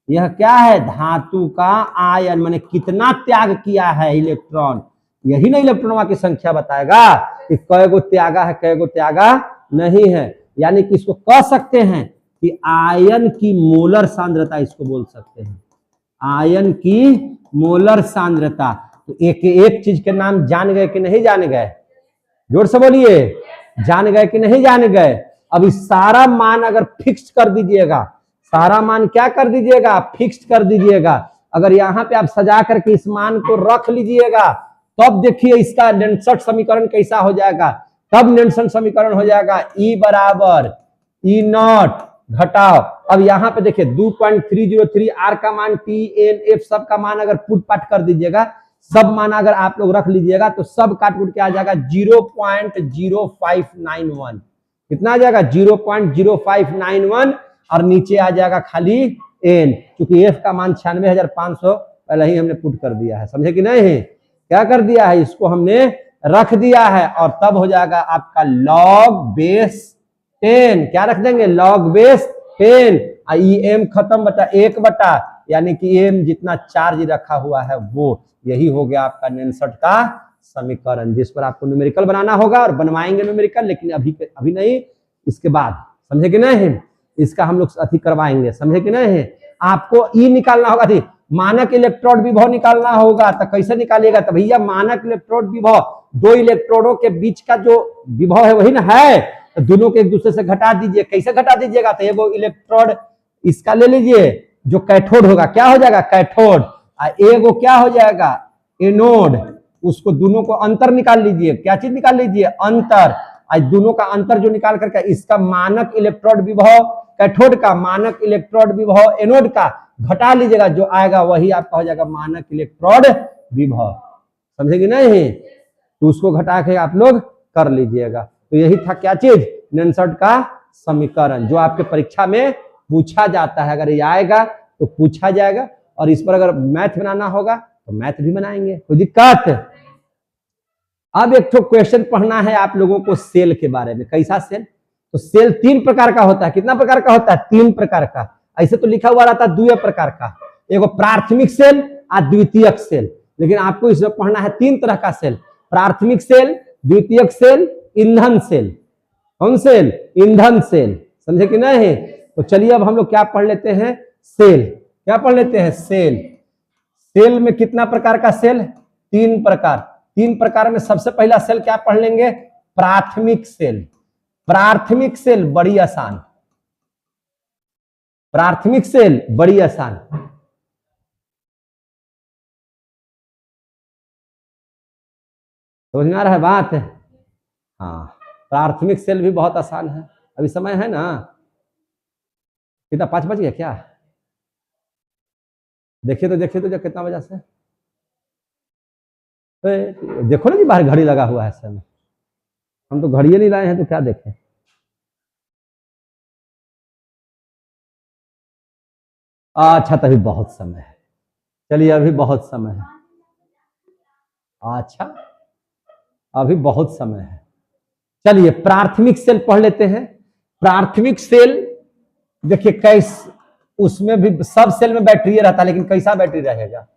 यह क्या है? धातु का आयन। माने कितना त्याग किया है इलेक्ट्रॉन, यही ना इलेक्ट्रॉनों की संख्या बताएगा कि कई गो त्यागा है, कई गो त्यागा नहीं है। यानी कि इसको कह सकते हैं कि आयन की मोलर सांद्रता, इसको बोल सकते हैं आयन की मोलर सांद्रता। तो एक चीज के नाम जान गए कि नहीं जान गए? जोर से बोलिए, जान गए कि नहीं जान गए? अब इस सारा मान अगर फिक्स कर दीजिएगा, सारा मान क्या कर दीजिएगा? फिक्स कर दीजिएगा। अगर यहाँ पे आप सजा करके इस मान को रख लीजिएगा, तब देखिए इसका नेनसट समीकरण कैसा हो जाएगा। तब नेनसन समीकरण हो जाएगा E बराबर E नॉट घटाओ। अब यहाँ पे देखिए 2.303 आर का मान, टी एन एफ सब का मान अगर पुट पाट कर दीजिएगा, सब मान अगर आप लोग रख लीजिएगा, तो सब काट कुट के आ जाएगा 0.0591। कितना आ जाएगा? 0.0591। और नीचे आ जाएगा खाली एन, क्योंकि एफ का मान 96,500 पहले ही हमने पुट कर दिया है। समझे कि नहीं? क्या कर दिया है? इसको हमने रख दिया है। और तब हो जाएगा आपका लॉग बेस 10। क्या रख देंगे? Log base 10। ई एम खत्म बटा 1 बटा, यानी कि एम जितना चार्ज रखा हुआ है वो, यही हो गया आपका नेनसट का समीकरण, जिस पर आपको न्यूमेरिकल बनाना होगा और बनवाएंगे न्यूमेरिकल, लेकिन अभी नहीं, इसके बाद। समझे कि नहीं? इसका हम लोग अति करवाएंगे, समझे कि नहीं। आपको ई निकालना होगा थी, मानक इलेक्ट्रोड विभव निकालना होगा। तो कैसे निकालिएगा, तो भैया मानक इलेक्ट्रोड विभव दो इलेक्ट्रोडों के बीच का जो विभव है वही ना है, तो दोनों के एक दूसरे से घटा दीजिए। कैसे घटा दीजिएगा, तो एगो इलेक्ट्रोड इसका ले लीजिए जो कैथोड होगा, क्या हो जाएगा कैथोड, एगो क्या हो जाएगा एनोड, उसको दोनों को अंतर निकाल लीजिए। क्या चीज निकाल लीजिए, अंतर। आज दोनों का अंतर जो निकाल करके इसका मानक इलेक्ट्रोड विभव कैथोड का, मानक इलेक्ट्रोड विभव एनोड का घटा लीजिएगा, जो आएगा वही आपका हो जाएगा मानक इलेक्ट्रोड विभव, समझेगी नहीं। तो उसको घटा के आप लोग कर लीजिएगा। तो यही था क्या चीज, नॉनसर्ट का समीकरण, जो आपके परीक्षा में पूछा जाता है। अगर ये आएगा तो पूछा जाएगा, और इस पर अगर मैथ बनाना होगा तो मैथ भी बनाएंगे, कोई दिक्कत। अब एक तो क्वेश्चन पढ़ना है आप लोगों को सेल के बारे में। कैसा सेल, तो सेल तीन प्रकार का होता है। कितना प्रकार का होता है, तीन प्रकार का। ऐसे तो लिखा हुआ रहता है द्वितीय प्रकार का, एगो प्राथमिक सेल और द्वितीयक सेल, लेकिन आपको इसमें पढ़ना है तीन तरह का सेल, प्राथमिक सेल, द्वितीयक सेल, ईंधन सेल। कौन सेल, ईंधन सेल, समझे कि नहीं। तो चलिए अब हम लोग क्या पढ़ लेते हैं, सेल। क्या पढ़ लेते हैं, सेल। सेल में कितना प्रकार का सेल, तीन प्रकार। तीन प्रकार में सबसे पहला सेल क्या पढ़ लेंगे, प्राथमिक सेल। प्राथमिक सेल बड़ी आसान, प्राथमिक सेल बड़ी आसान। समझ में आ रहा है बात, हाँ। प्राथमिक सेल भी बहुत आसान है। अभी समय है ना, कितना 5 बज गया क्या, देखिए तो जो कितना बजा से, देखो ना जी बाहर घड़ी लगा हुआ है सर, हम तो घड़ी नहीं लाए हैं तो क्या देखें। अच्छा तभी बहुत समय है, चलिए अभी बहुत समय है। अच्छा अभी बहुत समय है, चलिए प्राथमिक सेल पढ़ लेते हैं। प्राथमिक सेल देखिए कैस, उसमें भी सब सेल में बैटरी रहता है, लेकिन कैसा बैटरी रहेगा,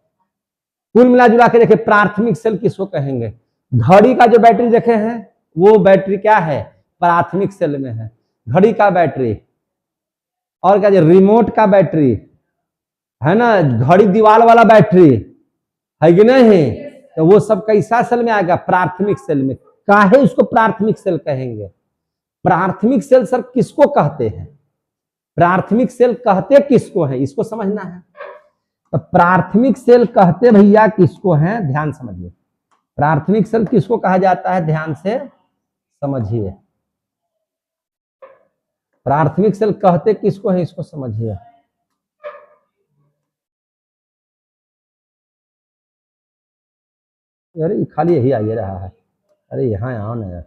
कुल मिला जुला के देखिए प्राथमिक सेल किसको कहेंगे। घड़ी का जो बैटरी देखे हैं वो बैटरी क्या है, प्राथमिक सेल में है, घड़ी का बैटरी। और क्या, रिमोट का बैटरी है ना, घड़ी दीवार वाला बैटरी है कि नहीं, तो वो सब कैसा सेल में आएगा, प्राथमिक सेल में। काहे उसको प्राथमिक सेल कहेंगे, प्राथमिक सेल सर किसको कहते हैं, प्राथमिक सेल कहते किसको है, इसको समझना है। तो प्राथमिक सेल कहते भैया किसको है, ध्यान समझिए। प्राथमिक सेल किसको कहा जाता है, ध्यान से समझिए। प्राथमिक सेल कहते किसको है, इसको समझिए। अरे खाली यही आ रहा है, अरे यहाँ आओ ना यार,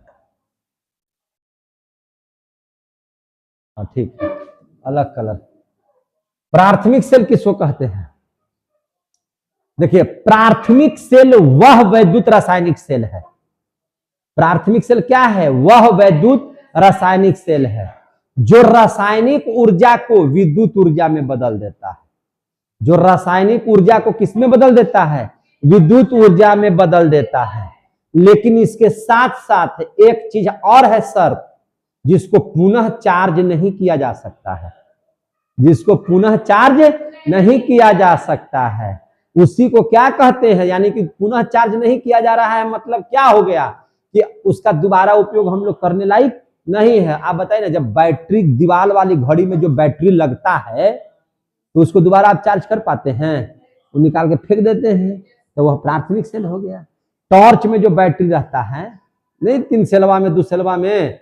हाँ ठीक है, अलग कलर। प्राथमिक सेल किसको कहते हैं, देखिए प्राथमिक सेल वह वैद्युत रासायनिक सेल है। प्राथमिक सेल क्या है, वह वैद्युत रासायनिक सेल है जो रासायनिक ऊर्जा को विद्युत ऊर्जा में बदल देता है। जो रासायनिक ऊर्जा को किसमें बदल देता है, विद्युत ऊर्जा में बदल देता है। लेकिन इसके साथ साथ एक चीज और है शर्त, जिसको पुनः चार्ज नहीं किया जा सकता है, जिसको पुनः चार्ज नहीं किया जा सकता है, उसी को क्या कहते हैं, यानी कि पुनः चार्ज नहीं किया जा रहा है, मतलब क्या हो गया कि उसका दोबारा उपयोग हम लोग करने लायक नहीं है। आप बताइए ना, जब बैटरी दीवार वाली घड़ी में जो बैटरी लगता है तो उसको दोबारा आप चार्ज कर पाते हैं, वो निकाल के फेंक देते हैं, तो वह प्राथमिक सेल हो गया। टॉर्च में जो बैटरी रहता है, नहीं 3 सेलवा में 2 सेलवा में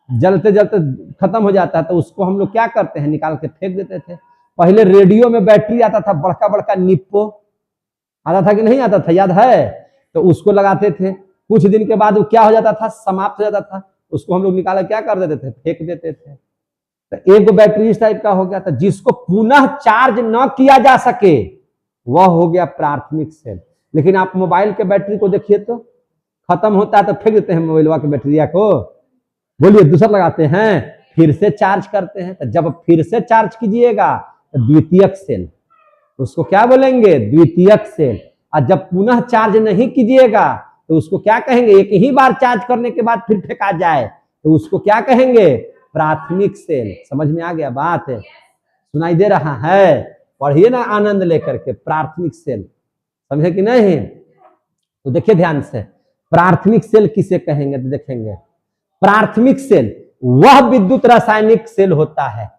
जलते जलते खत्म हो जाता है, तो उसको हम लोग क्या करते हैं, निकाल के फेंक देते थे। पहले रेडियो में बैटरी आता था, बड़का बड़का निप्पो आता था कि नहीं आता था, याद है, तो उसको लगाते थे। कुछ दिन के बाद वो क्या हो जाता था, समाप्त हो जाता था, उसको हम लोग निकाला क्या कर देते थे, फेंक देते थे। तो एक बैटरी इस टाइप का हो गया था, जिसको पुनः चार्ज न किया जा सके वह हो गया प्राथमिक सेल। लेकिन आप मोबाइल के बैटरी को देखिए तो खत्म होता है तो फेंक देते हैं मोबाइल के बैटरिया को, बोलिए दूसरा लगाते हैं, फिर से चार्ज करते हैं। तो जब फिर से चार्ज कीजिएगा तो द्वितीयक सेल, उसको क्या बोलेंगे, द्वितीयक सेल। और जब पुनः चार्ज नहीं कीजिएगा तो उसको क्या कहेंगे, एक ही बार चार्ज करने के बाद फिर फेंका जाए तो उसको क्या कहेंगे, प्राथमिक सेल। समझ में आ गया बात है? सुनाई दे रहा है? पढ़िए ना आनंद लेकर के। प्राथमिक सेल समझे कि नहीं? तो देखिए ध्यान से, प्राथमिक सेल किसे कहेंगे तो देखेंगे। प्राथमिक सेल वह विद्युत रासायनिक सेल होता है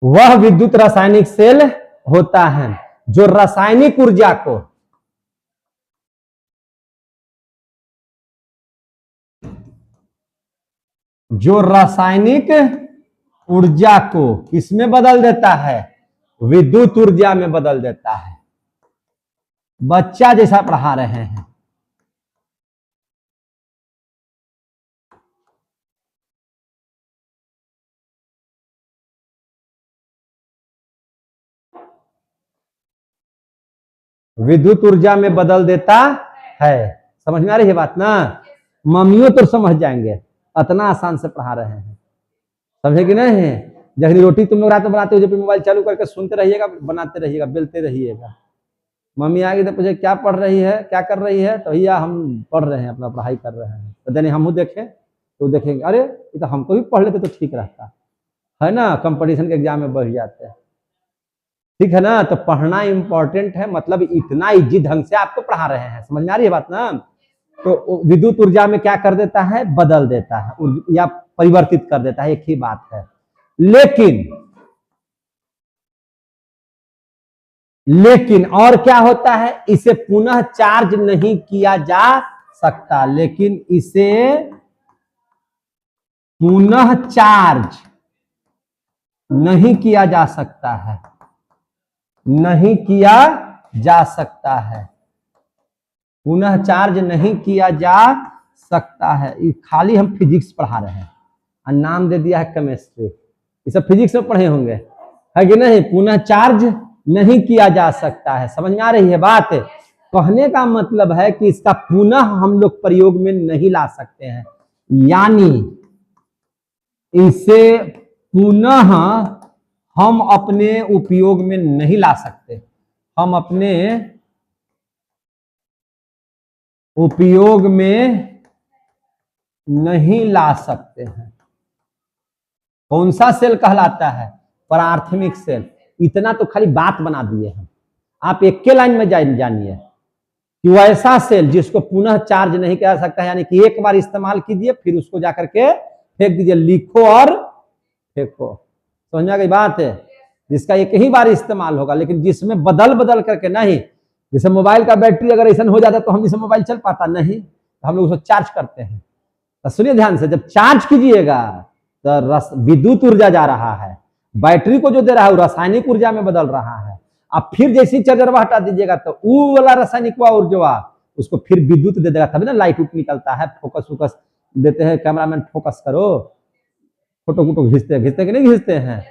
वह विद्युत रासायनिक सेल होता है जो रासायनिक ऊर्जा को किसमें बदल देता है? विद्युत ऊर्जा में बदल देता है। बच्चा जैसा पढ़ा रहे हैं। विद्युत ऊर्जा में बदल देता है। समझ में आ रही है बात ना? मम्मियों तो समझ जाएंगे, इतना आसान से पढ़ा रहे हैं। समझे कि नहीं? जब रोटी तुम लोग रात में बनाते हो, जब मोबाइल चालू करके सुनते रहिएगा, बनाते रहिएगा, बेलते रहिएगा। मम्मी आएगी तो पूछे क्या पढ़ रही है, क्या कर रही है? तो भैया हम पढ़ रहे हैं, अपना पढ़ाई कर रहे हैं। तो देने हम देखें तो देखेंगे, अरे ये तो हमको भी पढ़ लेते तो ठीक रहता है ना, कंपटीशन के एग्जाम में बढ़ जाते हैं। ठीक है ना? तो पढ़ना इंपॉर्टेंट है, मतलब इतना इजी ढंग से आपको पढ़ा रहे हैं। समझ में आ रही है बात ना? तो विद्युत ऊर्जा में क्या कर देता है? बदल देता है या परिवर्तित कर देता है, एक ही बात है। लेकिन और क्या होता है? इसे पुनः चार्ज नहीं किया जा सकता। लेकिन इसे पुनः चार्ज नहीं किया जा सकता है, नहीं किया जा सकता है, पुनः चार्ज नहीं किया जा सकता है। खाली हम फिजिक्स पढ़ा रहे हैं और नाम दे दिया है केमिस्ट्री। ये सब फिजिक्स में पढ़े होंगे, है कि नहीं? पुनः चार्ज नहीं किया जा सकता है। समझ में आ रही है बात? कहने का मतलब है कि इसका पुनः हम लोग प्रयोग में नहीं ला सकते हैं, यानी इसे पुनः हम अपने उपयोग में नहीं ला सकते, हम अपने उपयोग में नहीं ला सकते हैं। कौन सा सेल कहलाता है? प्राथमिक सेल। इतना तो खाली बात बना दिए हम, आप एक के लाइन में जानिए कि वो ऐसा सेल जिसको पुनः चार्ज नहीं किया जा सकता है, यानी कि एक बार इस्तेमाल कीजिए फिर उसको जाकर के फेंक दीजिए, लिखो और फेंको। समझ में आ गई बात है? जिसका एक ही बार इस्तेमाल होगा, लेकिन जिसमें बदल बदल करके नहीं। जैसे मोबाइल का बैटरी अगर ऐसा हो जाता तो हम इसे मोबाइल चल पाता नहीं, तो हम लोग उसको चार्ज करते हैं। तो सुनिए ध्यान से, जब चार्ज कीजिएगा तो विद्युत ऊर्जा जा रहा है, बैटरी को जो दे रहा है वो रासायनिक ऊर्जा में बदल रहा है। अब फिर जैसे चार्जर हटा दीजिएगा तो वो वाला रासायनिक ऊर्जा उसको फिर विद्युत दे देगा, तभी ना लाइट उठ निकलता है, फोकस वोकस देते हैं, कैमरामैन फोकस करो, फोटो वोटो खींचते कि नहीं खींचते हैं?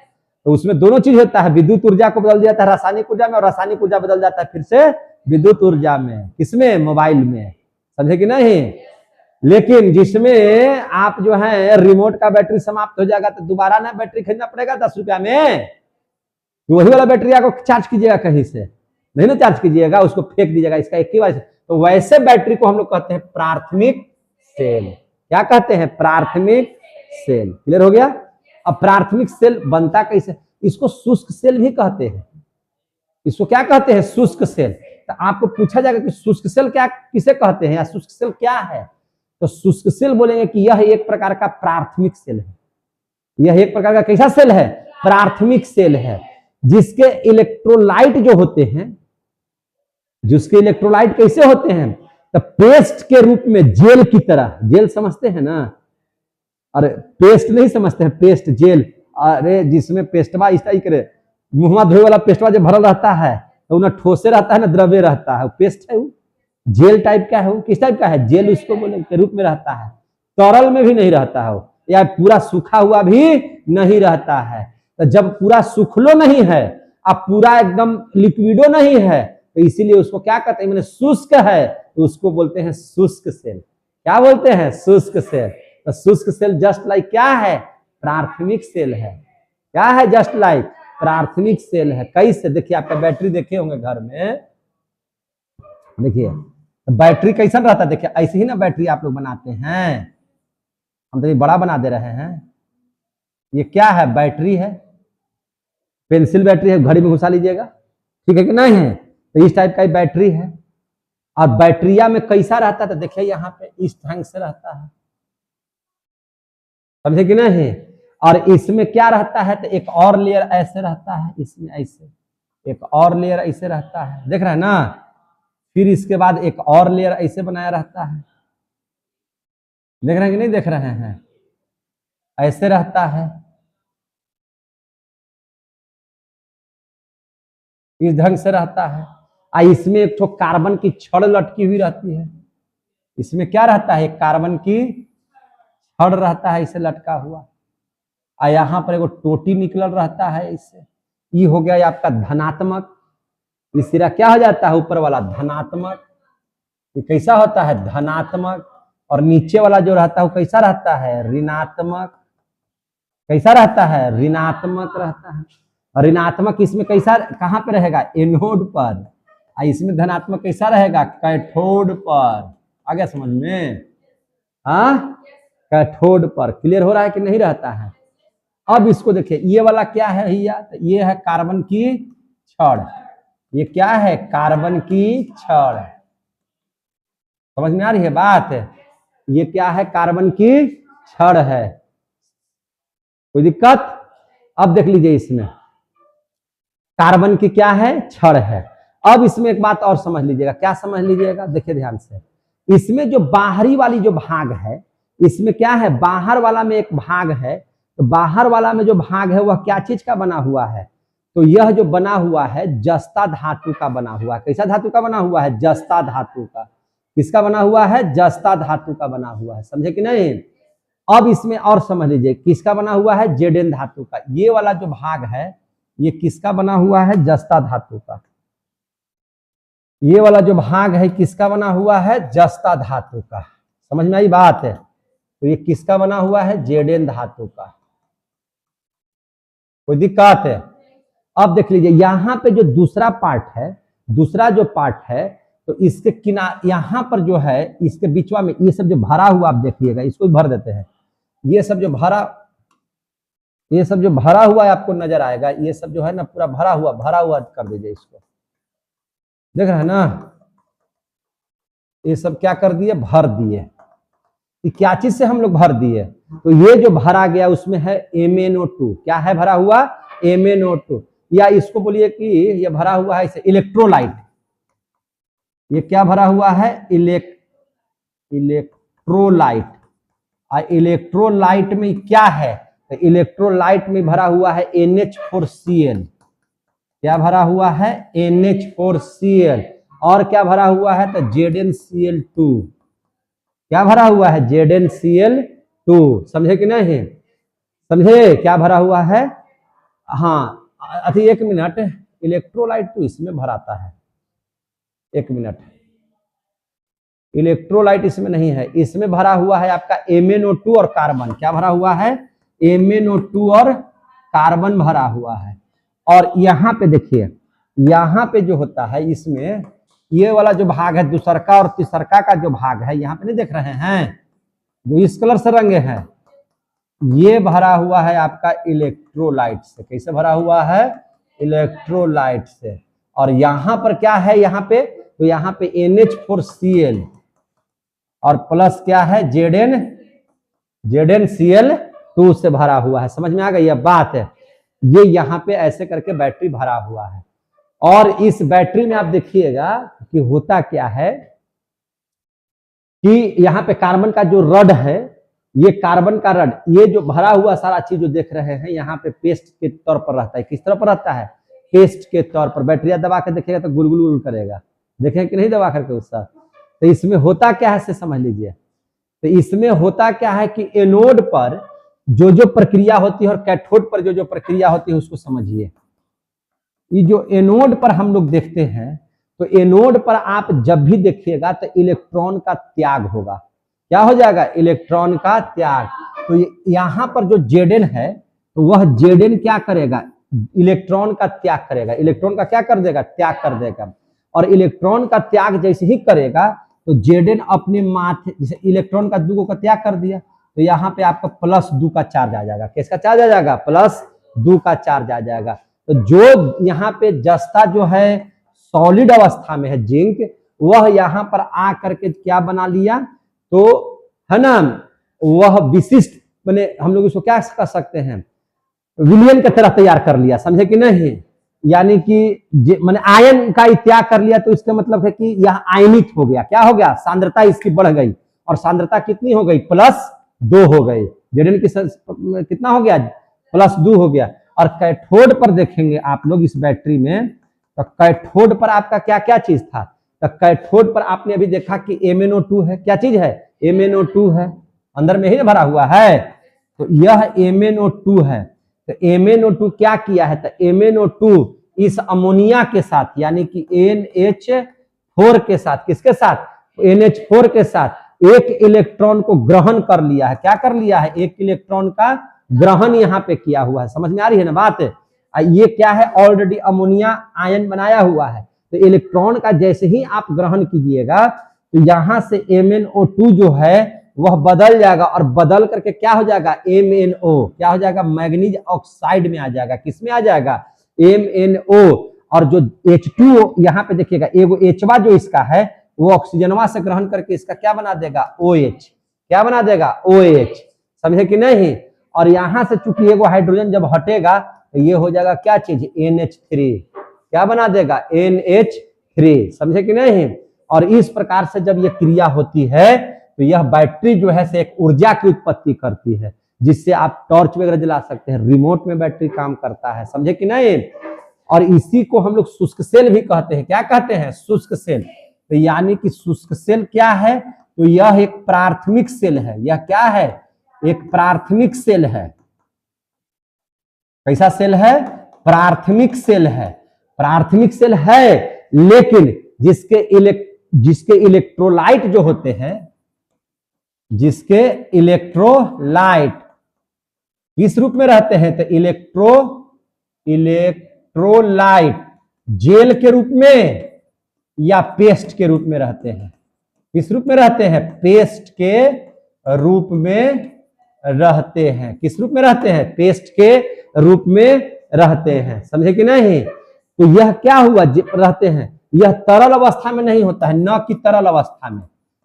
तो उसमें दोनों चीज होता है, विद्युत ऊर्जा को बदल दिया जाता है रासायनिक ऊर्जा में, और रासायनिक ऊर्जा बदल जाता है फिर से विद्युत ऊर्जा में। किसमें? मोबाइल में। समझे कि नहीं? लेकिन जिसमें आप जो है रिमोट का बैटरी समाप्त हो जाएगा तो दोबारा ना बैटरी खरीदना पड़ेगा 10 रुपया में, तो वही वाला बैटरी आपको चार्ज कीजिएगा, कहीं से नहीं ना चार्ज कीजिएगा, उसको फेंक दीजिएगा, इसका एक ही बार। तो वैसे बैटरी को हम लोग कहते हैं प्राथमिक सेल। क्या कहते हैं? प्राथमिक सेल। क्लियर हो गया? अब प्राथमिक सेल बनता कैसे? इसको शुष्क सेल भी कहते हैं। इसको क्या कहते हैं? शुष्क सेल। तो आपको पूछा जाएगा कि शुष्क सेल क्या किसे कहते हैं या शुष्क सेल क्या है? तो शुष्क सेल बोलेंगे कि यह एक प्रकार का प्राथमिक सेल है। यह एक प्रकार का कैसा सेल है? प्राथमिक सेल है, जिसके इलेक्ट्रोलाइट जो होते हैं, जिसके इलेक्ट्रोलाइट कैसे होते हैं? तो पेस्ट के रूप में, जेल की तरह। जेल समझते हैं ना? अरे पेस्ट नहीं समझते हैं? Paste, gel. अरे जिसमें पेस्टवा इस टाइप के मुंहवा धोए वाला पेस्टवा जो भरल रहता है तो ना ठोसे रहता है ना द्रव्य रहता है, पेस्ट है वो। जेल टाइप का है वो। किस टाइप का है? जेल उसको बोले के रूप में रहता है। तरल में भी नहीं रहता है वो, या पूरा सूखा हुआ भी नहीं रहता है। तो जब पूरा सूखलो नहीं है अब पूरा एकदम लिक्विडो नहीं है, तो इसीलिए उसको क्या कहते हैं, मैंने शुष्क है तो उसको बोलते हैं शुष्क सेल। क्या बोलते हैं? शुष्क सेल। तो शुष्क सेल जस्ट लाइक क्या है? प्राथमिक सेल है। क्या है? जस्ट लाइक प्राथमिक सेल है। कैसे? देखिए आपका बैटरी देखे होंगे घर में, देखिए बैटरी कैसा रहता है, देखिए ऐसे ही ना बैटरी आप लोग बनाते हैं, हम तो ये बड़ा बना दे रहे हैं। ये क्या है? बैटरी है, पेंसिल बैटरी है, घड़ी में घुसा लीजिएगा, ठीक है कि नहीं है? तो इस टाइप का बैटरी है। और बैटरिया में कैसा रहता है, तो देखिए यहाँ पे इस ढंग से रहता है, समझे कि नहीं? और इसमें क्या रहता है, तो एक और लेयर ऐसे रहता है, इसमें ऐसे एक और लेयर ऐसे रहता है, देख रहे हैं ना? फिर इसके बाद एक और लेयर ऐसे बनाया रहता है, देख रहे हैं कि नहीं देख रहे हैं? ऐसे रहता है, इस ढंग से रहता है। इसमें एक तो कार्बन की छड़ लटकी हुई रहती है, इसमें क्या रहता है? कार्बन की छड़ रहता है इसे लटका हुआ। यहाँ पर एगो टोटी निकल रहता है इससे। ये हो गया आपका धनात्मक, ये सिरा क्या हो जाता है? ऊपर वाला धनात्मक। ये कैसा होता है? धनात्मक। और नीचे वाला जो रहता है वो कैसा रहता है? ऋणात्मक। कैसा रहता है? ऋणात्मक रहता है। और ऋणात्मक इसमें कैसा, कहां पे रहेगा? एनोड पर। इसमें धनात्मक कैसा रहेगा? कैथोड पर। आ गया समझ में? हाँ, कैथोड पर। क्लियर हो रहा है कि नहीं रहता है? अब इसको देखिए, ये वाला क्या है भैया? तो ये है कार्बन की छड़। ये क्या है? कार्बन की छड़। समझ में आ रही है बात? ये क्या है? कार्बन की छड़ है। कोई दिक्कत? अब देख लीजिए, इसमें कार्बन की क्या है? छड़ है। अब इसमें एक बात और समझ लीजिएगा। क्या समझ लीजिएगा? देखिए ध्यान से, इसमें जो बाहरी वाली जो भाग है, इसमें क्या है? बाहर वाला में एक भाग है, तो बाहर वाला में जो भाग है वह क्या चीज का बना हुआ है? तो यह जो बना हुआ है जस्ता धातु का बना हुआ है। कैसा धातु का बना हुआ है? जस्ता धातु का। किसका बना हुआ है? जस्ता धातु का बना हुआ है। समझे कि नहीं? अब इसमें और समझ लीजिए, किसका बना हुआ है? जेडेन धातु का। ये वाला जो भाग है ये किसका बना हुआ है? जस्ता धातु का। ये वाला जो भाग है किसका बना हुआ है? जस्ता धातु का। समझ में आई बात है? तो ये किसका बना हुआ है? जेडेन धातु का। कोई दिक्कत है? अब देख लीजिए, यहां पे जो दूसरा पार्ट है, दूसरा जो पार्ट है, तो इसके किनारे यहां पर जो है, इसके बीचवा में ये सब जो भरा हुआ, आप देखिएगा, इसको भी भर देते हैं। ये सब जो भरा हुआ है आपको नजर आएगा, ये सब जो है ना पूरा भरा हुआ कर दीजिए इसको। देख रहे हैं ना? ये सब क्या कर दिए? भर दिए। क्या चीज से हम लोग भर दिए? तो ये जो भरा गया उसमें है MnO2। क्या है भरा हुआ? MnO2। या इसको बोलिए कि ये भरा हुआ है इसे इलेक्ट्रोलाइट। ये क्या भरा हुआ है? इलेक्ट्रोलाइट। और इलेक्ट्रोलाइट में क्या है? तो इलेक्ट्रोलाइट में भरा हुआ है NH4Cl। क्या भरा हुआ है? NH4Cl। और क्या भरा हुआ है? तो ZnCl2। क्या भरा हुआ है? ZnCl2। समझे कि नहीं? समझे क्या भरा हुआ है? हाँ, अभी एक मिनट, इलेक्ट्रोलाइट तो इसमें भराता है। एक मिनट, इलेक्ट्रोलाइट इसमें नहीं है, इसमें भरा हुआ है आपका MnO2 और कार्बन। क्या भरा हुआ है? MnO2 और कार्बन भरा हुआ है। और यहाँ पे देखिए, यहाँ पे जो होता है इसमें ये वाला जो भाग है, दूसरका और तीसरका का जो भाग है, यहाँ पे नहीं देख रहे हैं जो इस कलर से रंगे हैं, ये भरा हुआ है आपका इलेक्ट्रोलाइट से। कैसे भरा हुआ है? इलेक्ट्रोलाइट से। और यहाँ पर क्या है? यहाँ पे तो यहाँ पे NH4Cl और प्लस क्या है? ZnCl2 से भरा हुआ है। समझ में आ गई? यह बात है। ये यहाँ पे ऐसे करके बैटरी भरा हुआ है। और इस बैटरी में आप देखिएगा कि होता क्या है कि यहाँ पे कार्बन का जो रड है, ये कार्बन का रड, ये जो भरा हुआ सारा चीज जो देख रहे हैं यहाँ पे पेस्ट के तौर पर रहता है। किस तरह पर रहता है? पेस्ट के तौर पर। बैटरिया दबा के देखिएगा तो गुलगुल करेगा। देखें कि नहीं दबा करके उसका? तो इसमें होता क्या है से समझ लीजिए। तो इसमें होता क्या है कि एनोड पर जो जो प्रक्रिया होती है और कैथोड पर जो जो प्रक्रिया होती है उसको समझिए। ये जो एनोड पर हम लोग देखते हैं, तो एनोड पर आप जब भी देखिएगा तो इलेक्ट्रॉन का त्याग होगा। क्या हो जाएगा? इलेक्ट्रॉन का त्याग। तो यहां पर जो Zn है, तो वह Zn क्या करेगा? इलेक्ट्रॉन का त्याग करेगा। इलेक्ट्रॉन का क्या कर देगा? त्याग कर देगा। और इलेक्ट्रॉन का त्याग जैसे ही करेगा तो Zn अपने माथे, जैसे इलेक्ट्रॉन का 2 का त्याग कर दिया, तो यहाँ पे आपका +2 का चार्ज आ जाएगा। किसका चार्ज आ जाएगा? +2 का चार्ज आ जाएगा। तो जो यहाँ पे जस्ता जो है सॉलिड अवस्था में है जिंक, वह यहाँ पर आ करके क्या बना लिया, तो है ना, वह विशिष्ट बने, हम लोग इसको क्या कर सकते हैं, विलयन की तरह तैयार कर लिया। समझे कि नहीं? यानी कि मैंने आयन का त्याग कर लिया, तो इसका मतलब है कि यह आयनित हो गया। क्या हो गया? सांद्रता इसकी बढ़ गई, और सांद्रता कितनी हो गई? +2 हो गई। Zn की कितना हो गया? +2 हो गया। और कैथोड पर देखेंगे आप लोग इस बैटरी में, तो कैथोड पर आपका क्या क्या चीज था? तो कैथोड पर आपने अभी देखा कि MnO2 है। क्या चीज है? MnO2 है, अंदर में ही भरा हुआ है। तो यह MnO2 है। तो MnO2 क्या किया है? तो MnO2 इस अमोनिया के साथ, यानी कि NH4 के साथ, किसके साथ? NH4 के साथ एक इलेक्ट्रॉन को ग्रहण कर लिया है। क्या कर लिया है? एक इलेक्ट्रॉन का ग्रहण यहाँ पे किया हुआ है। समझ में आ रही है ना बात? ये क्या है? ऑलरेडी अमोनिया आयन बनाया हुआ है। तो इलेक्ट्रॉन का जैसे ही आप ग्रहण कीजिएगा, तो यहां से MnO2 जो है वह बदल जाएगा, और बदल करके क्या हो जाएगा? MnO क्या हो जाएगा? मैग्नीज ऑक्साइड में आ जाएगा। किसमें आ जाएगा? MnO। और जो H2O यहाँ पे देखिएगा, एगो H जो इसका है वो ऑक्सीजनवा से ग्रहण करके इसका क्या बना देगा? OH। क्या बना देगा? OH। समझे कि नहीं? और यहां से चूंकि एगो हाइड्रोजन जब हटेगा तो ये हो जाएगा क्या चीज? NH3। क्या बना देगा? NH3। समझे कि नहीं? और इस प्रकार से जब ये क्रिया होती है तो यह बैटरी जो है से एक ऊर्जा की उत्पत्ति करती है, जिससे आप टॉर्च वगैरह जला सकते हैं। रिमोट में बैटरी काम करता है। समझे कि नहीं? और इसी को हम लोग शुष्क सेल भी कहते हैं। क्या कहते हैं? शुष्क सेल। तो यानी कि शुष्क सेल क्या है? तो यह एक प्राथमिक सेल है। यह क्या है? एक प्राथमिक सेल है। कैसा सेल है? प्राथमिक सेल है। प्राथमिक सेल है, लेकिन जिसके इलेक्ट्रोलाइट जो होते हैं, जिसके इलेक्ट्रोलाइट किस रूप में रहते हैं? तो इलेक्ट्रोलाइट जेल के रूप में या पेस्ट के रूप में रहते हैं। किस रूप में रहते हैं? पेस्ट के रूप में रहते हैं। किस रूप में रहते हैं? पेस्ट के रूप में रहते हैं। समझे कि नहीं? तो यह क्या हुआ? रहते हैं, यह तरल अवस्था में नहीं होता है, न कि तरल अवस्था में,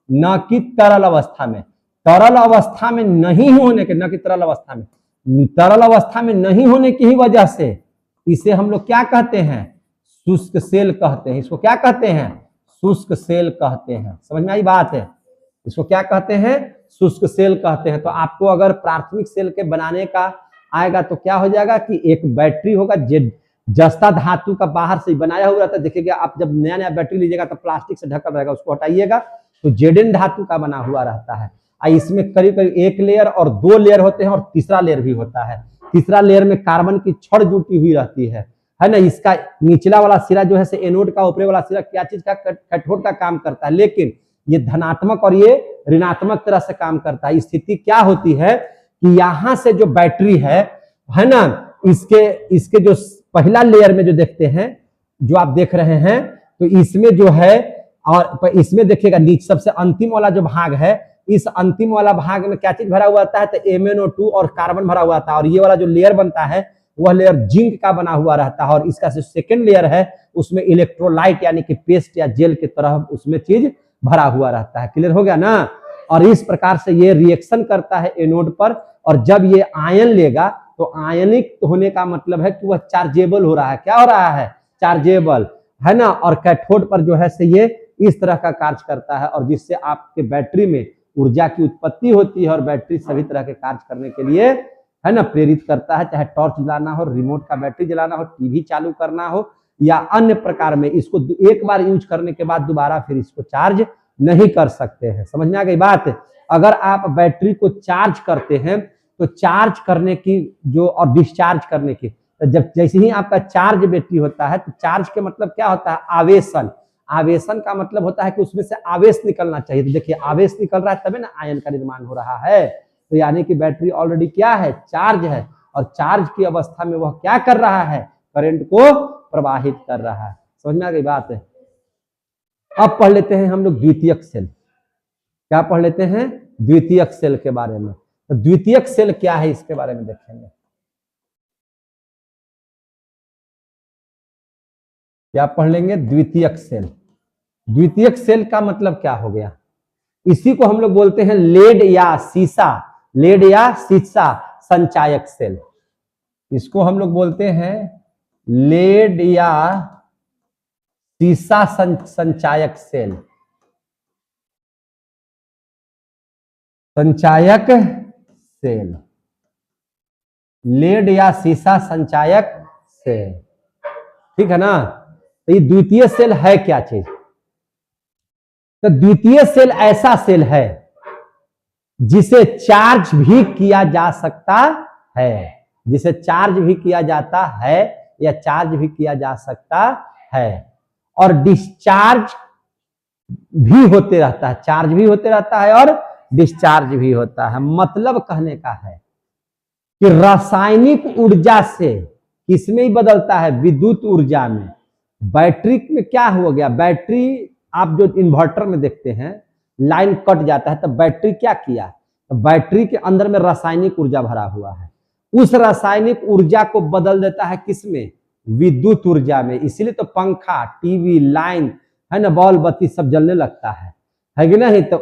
न कि तरल अवस्था में। तरल अवस्था में नहीं होने के, न कि तरल अवस्था में, तरल अवस्था में नहीं होने की ही वजह से इसे हम लोग क्या कहते हैं? शुष्क सेल कहते हैं। इसको क्या कहते हैं? शुष्क सेल कहते हैं। समझ में आई बात है? इसको क्या कहते हैं? शुष्क सेल कहते हैं। तो आपको अगर प्राथमिक सेल के बनाने का आएगा तो क्या हो जाएगा कि एक बैटरी होगा, जस्ता धातु का बाहर से बनाया हुआ रहता है। देखिएगा आप जब नया नया बैटरी लीजिएगा तो प्लास्टिक से ढका रहेगा, उसको हटाइएगा तो Zn धातु का बना हुआ रहता है। इसमें करीब करीब 1 लेयर और 2 लेयर होते हैं, और तीसरा लेयर भी होता है। तीसरा लेयर में कार्बन की छड़ जुटी हुई रहती है ना। इसका निचला वाला सिरा जो है से एनोड का, ऊपरी वाला सिरा क्या चीज का? कैथोड का काम करता है। लेकिन ये धनात्मक और ये ऋणात्मक तरह से काम करता है। स्थिति क्या होती है कि यहां से जो बैटरी है ना, इसके जो पहला लेयर में जो देखते हैं, जो आप देख रहे हैं, तो इसमें जो है, और इसमें देखिएगा नीचे सबसे अंतिम वाला जो भाग है, इस अंतिम वाला भाग में क्या चीज भरा हुआ आता है? तो MnO2 और कार्बन भरा हुआ था। और ये वाला जो लेयर बनता है वह लेयर जिंक का बना हुआ रहता है। और इसका जो सेकेंड लेयर है उसमें इलेक्ट्रोलाइट यानी कि पेस्ट या जेल की तरह उसमें चीज भरा हुआ रहता है। क्लियर हो गया ना? और इस प्रकार से ये रिएक्शन करता है एनोड पर, और जब ये आयन लेगा तो आयनिक होने का मतलब है कि वह चार्जेबल हो रहा है। क्या हो रहा है? चार्जेबल, है ना। और कैथोड पर जो है से ये इस तरह का कार्य करता है, और जिससे आपके बैटरी में ऊर्जा की उत्पत्ति होती है, और बैटरी सभी तरह के कार्य करने के लिए, है ना, प्रेरित करता है। चाहे टॉर्च जलाना हो, रिमोट का बैटरी जलाना हो, टीवी चालू करना हो, या अन्य प्रकार में इसको एक बार यूज करने के बाद दोबारा फिर इसको चार्ज नहीं कर सकते हैं। समझ में आ गई बात? अगर आप बैटरी को चार्ज करते हैं तो चार्ज करने की जो और डिस्चार्ज करने की, तो जब जैसे ही आपका चार्ज बैटरी होता है तो चार्ज के मतलब क्या होता है, आवेशन। आवेशन का मतलब होता है कि उसमें से आवेश निकलना चाहिए। तो देखिए आवेश निकल रहा है तभी ना आयन का निर्माण हो रहा है। तो यानी कि बैटरी ऑलरेडी क्या है, चार्ज है, और चार्ज की अवस्था में वह क्या कर रहा है, करंट को प्रवाहित कर रहा है। समझ में आ गई बात है। अब पढ़ लेते हैं हम लोग द्वितीयक सेल। क्या पढ़ लेते हैं, द्वितीयक सेल के बारे में। तो द्वितीयक सेल क्या है इसके बारे में देखेंगे। क्या पढ़ लेंगे, द्वितीयक सेल। द्वितीयक सेल का मतलब क्या हो गया, इसी को हम लोग बोलते हैं लेड या शीशा, लेड या शीशा संचायक सेल। इसको हम लोग बोलते हैं लेड या शीशा संचायक सेल, संचायक सेल, लेड या शीशा संचायक सेल। ठीक है ना। तो ये द्वितीय सेल है क्या चीज, तो द्वितीय सेल ऐसा सेल है जिसे चार्ज भी किया जा सकता है, जिसे चार्ज भी किया जाता है या चार्ज भी किया जा सकता है, और डिस्चार्ज भी होते रहता है, चार्ज भी होते रहता है और डिस्चार्ज भी होता है। मतलब कहने का है कि रासायनिक ऊर्जा से किसमें ही बदलता है, विद्युत ऊर्जा में। बैटरी में क्या हो गया, बैटरी आप जो इन्वर्टर में देखते हैं लाइन कट जाता है तो बैटरी क्या किया, तो बैटरी के अंदर में रासायनिक ऊर्जा भरा हुआ है, उस रासायनिक ऊर्जा को बदल देता है किसमें, विद्युत ऊर्जा में। इसीलिए तो पंखा, टीवी, लाइन है ना, बॉल बत्ती सब जलने लगता है कि नहीं। तो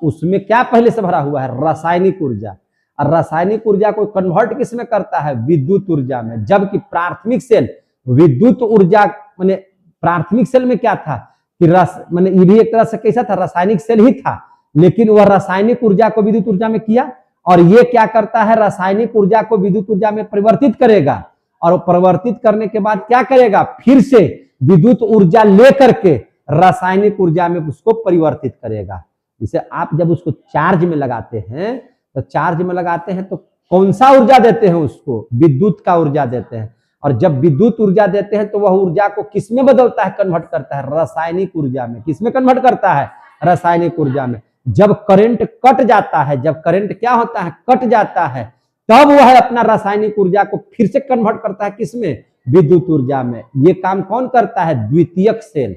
उसमें क्या पहले से भरा हुआ है, रासायनिक ऊर्जा। और रासायनिक ऊर्जा को कन्वर्ट किसमें करता है, विद्युत ऊर्जा में। जबकि प्राथमिक सेल विद्युत ऊर्जा, माने प्राथमिक सेल में क्या था कि माने ये भी एक तरह से कैसा था, रासायनिक सेल ही था, लेकिन वह रासायनिक ऊर्जा को विद्युत ऊर्जा में किया। और ये क्या करता है, रासायनिक ऊर्जा को विद्युत ऊर्जा में परिवर्तित करेगा, और परिवर्तित करने के बाद क्या करेगा, फिर से विद्युत ऊर्जा लेकर के रासायनिक ऊर्जा में उसको परिवर्तित करेगा। इसे आप जब उसको चार्ज में लगाते हैं, तो चार्ज में लगाते हैं तो कौन सा ऊर्जा देते हैं उसको, विद्युत का ऊर्जा देते हैं। और जब विद्युत ऊर्जा देते हैं तो वह ऊर्जा को किसमें बदलता है, कन्वर्ट करता है रासायनिक ऊर्जा में। किसमें कन्वर्ट करता है, रासायनिक ऊर्जा में। जब करंट कट जाता है, जब करंट क्या होता है, कट जाता है, तब वह अपना रासायनिक ऊर्जा को फिर से कन्वर्ट करता है किसमें, विद्युत ऊर्जा में। ये काम कौन करता है, द्वितीयक सेल।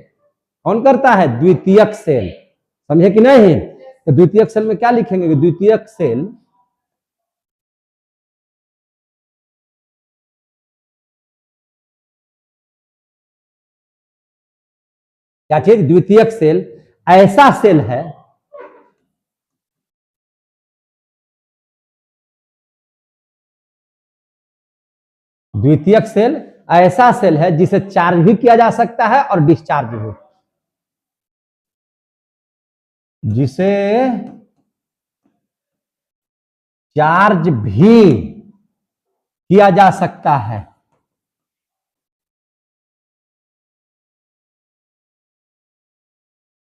कौन करता है, द्वितीयक सेल। समझे कि नहीं। तो द्वितीयक सेल में क्या लिखेंगे, द्वितीयक सेल क्या चीज, द्वितीयक सेल ऐसा सेल है द्वितीयक सेल ऐसा सेल है जिसे चार्ज भी किया जा सकता है और डिस्चार्ज भी, जिसे चार्ज भी किया जा सकता है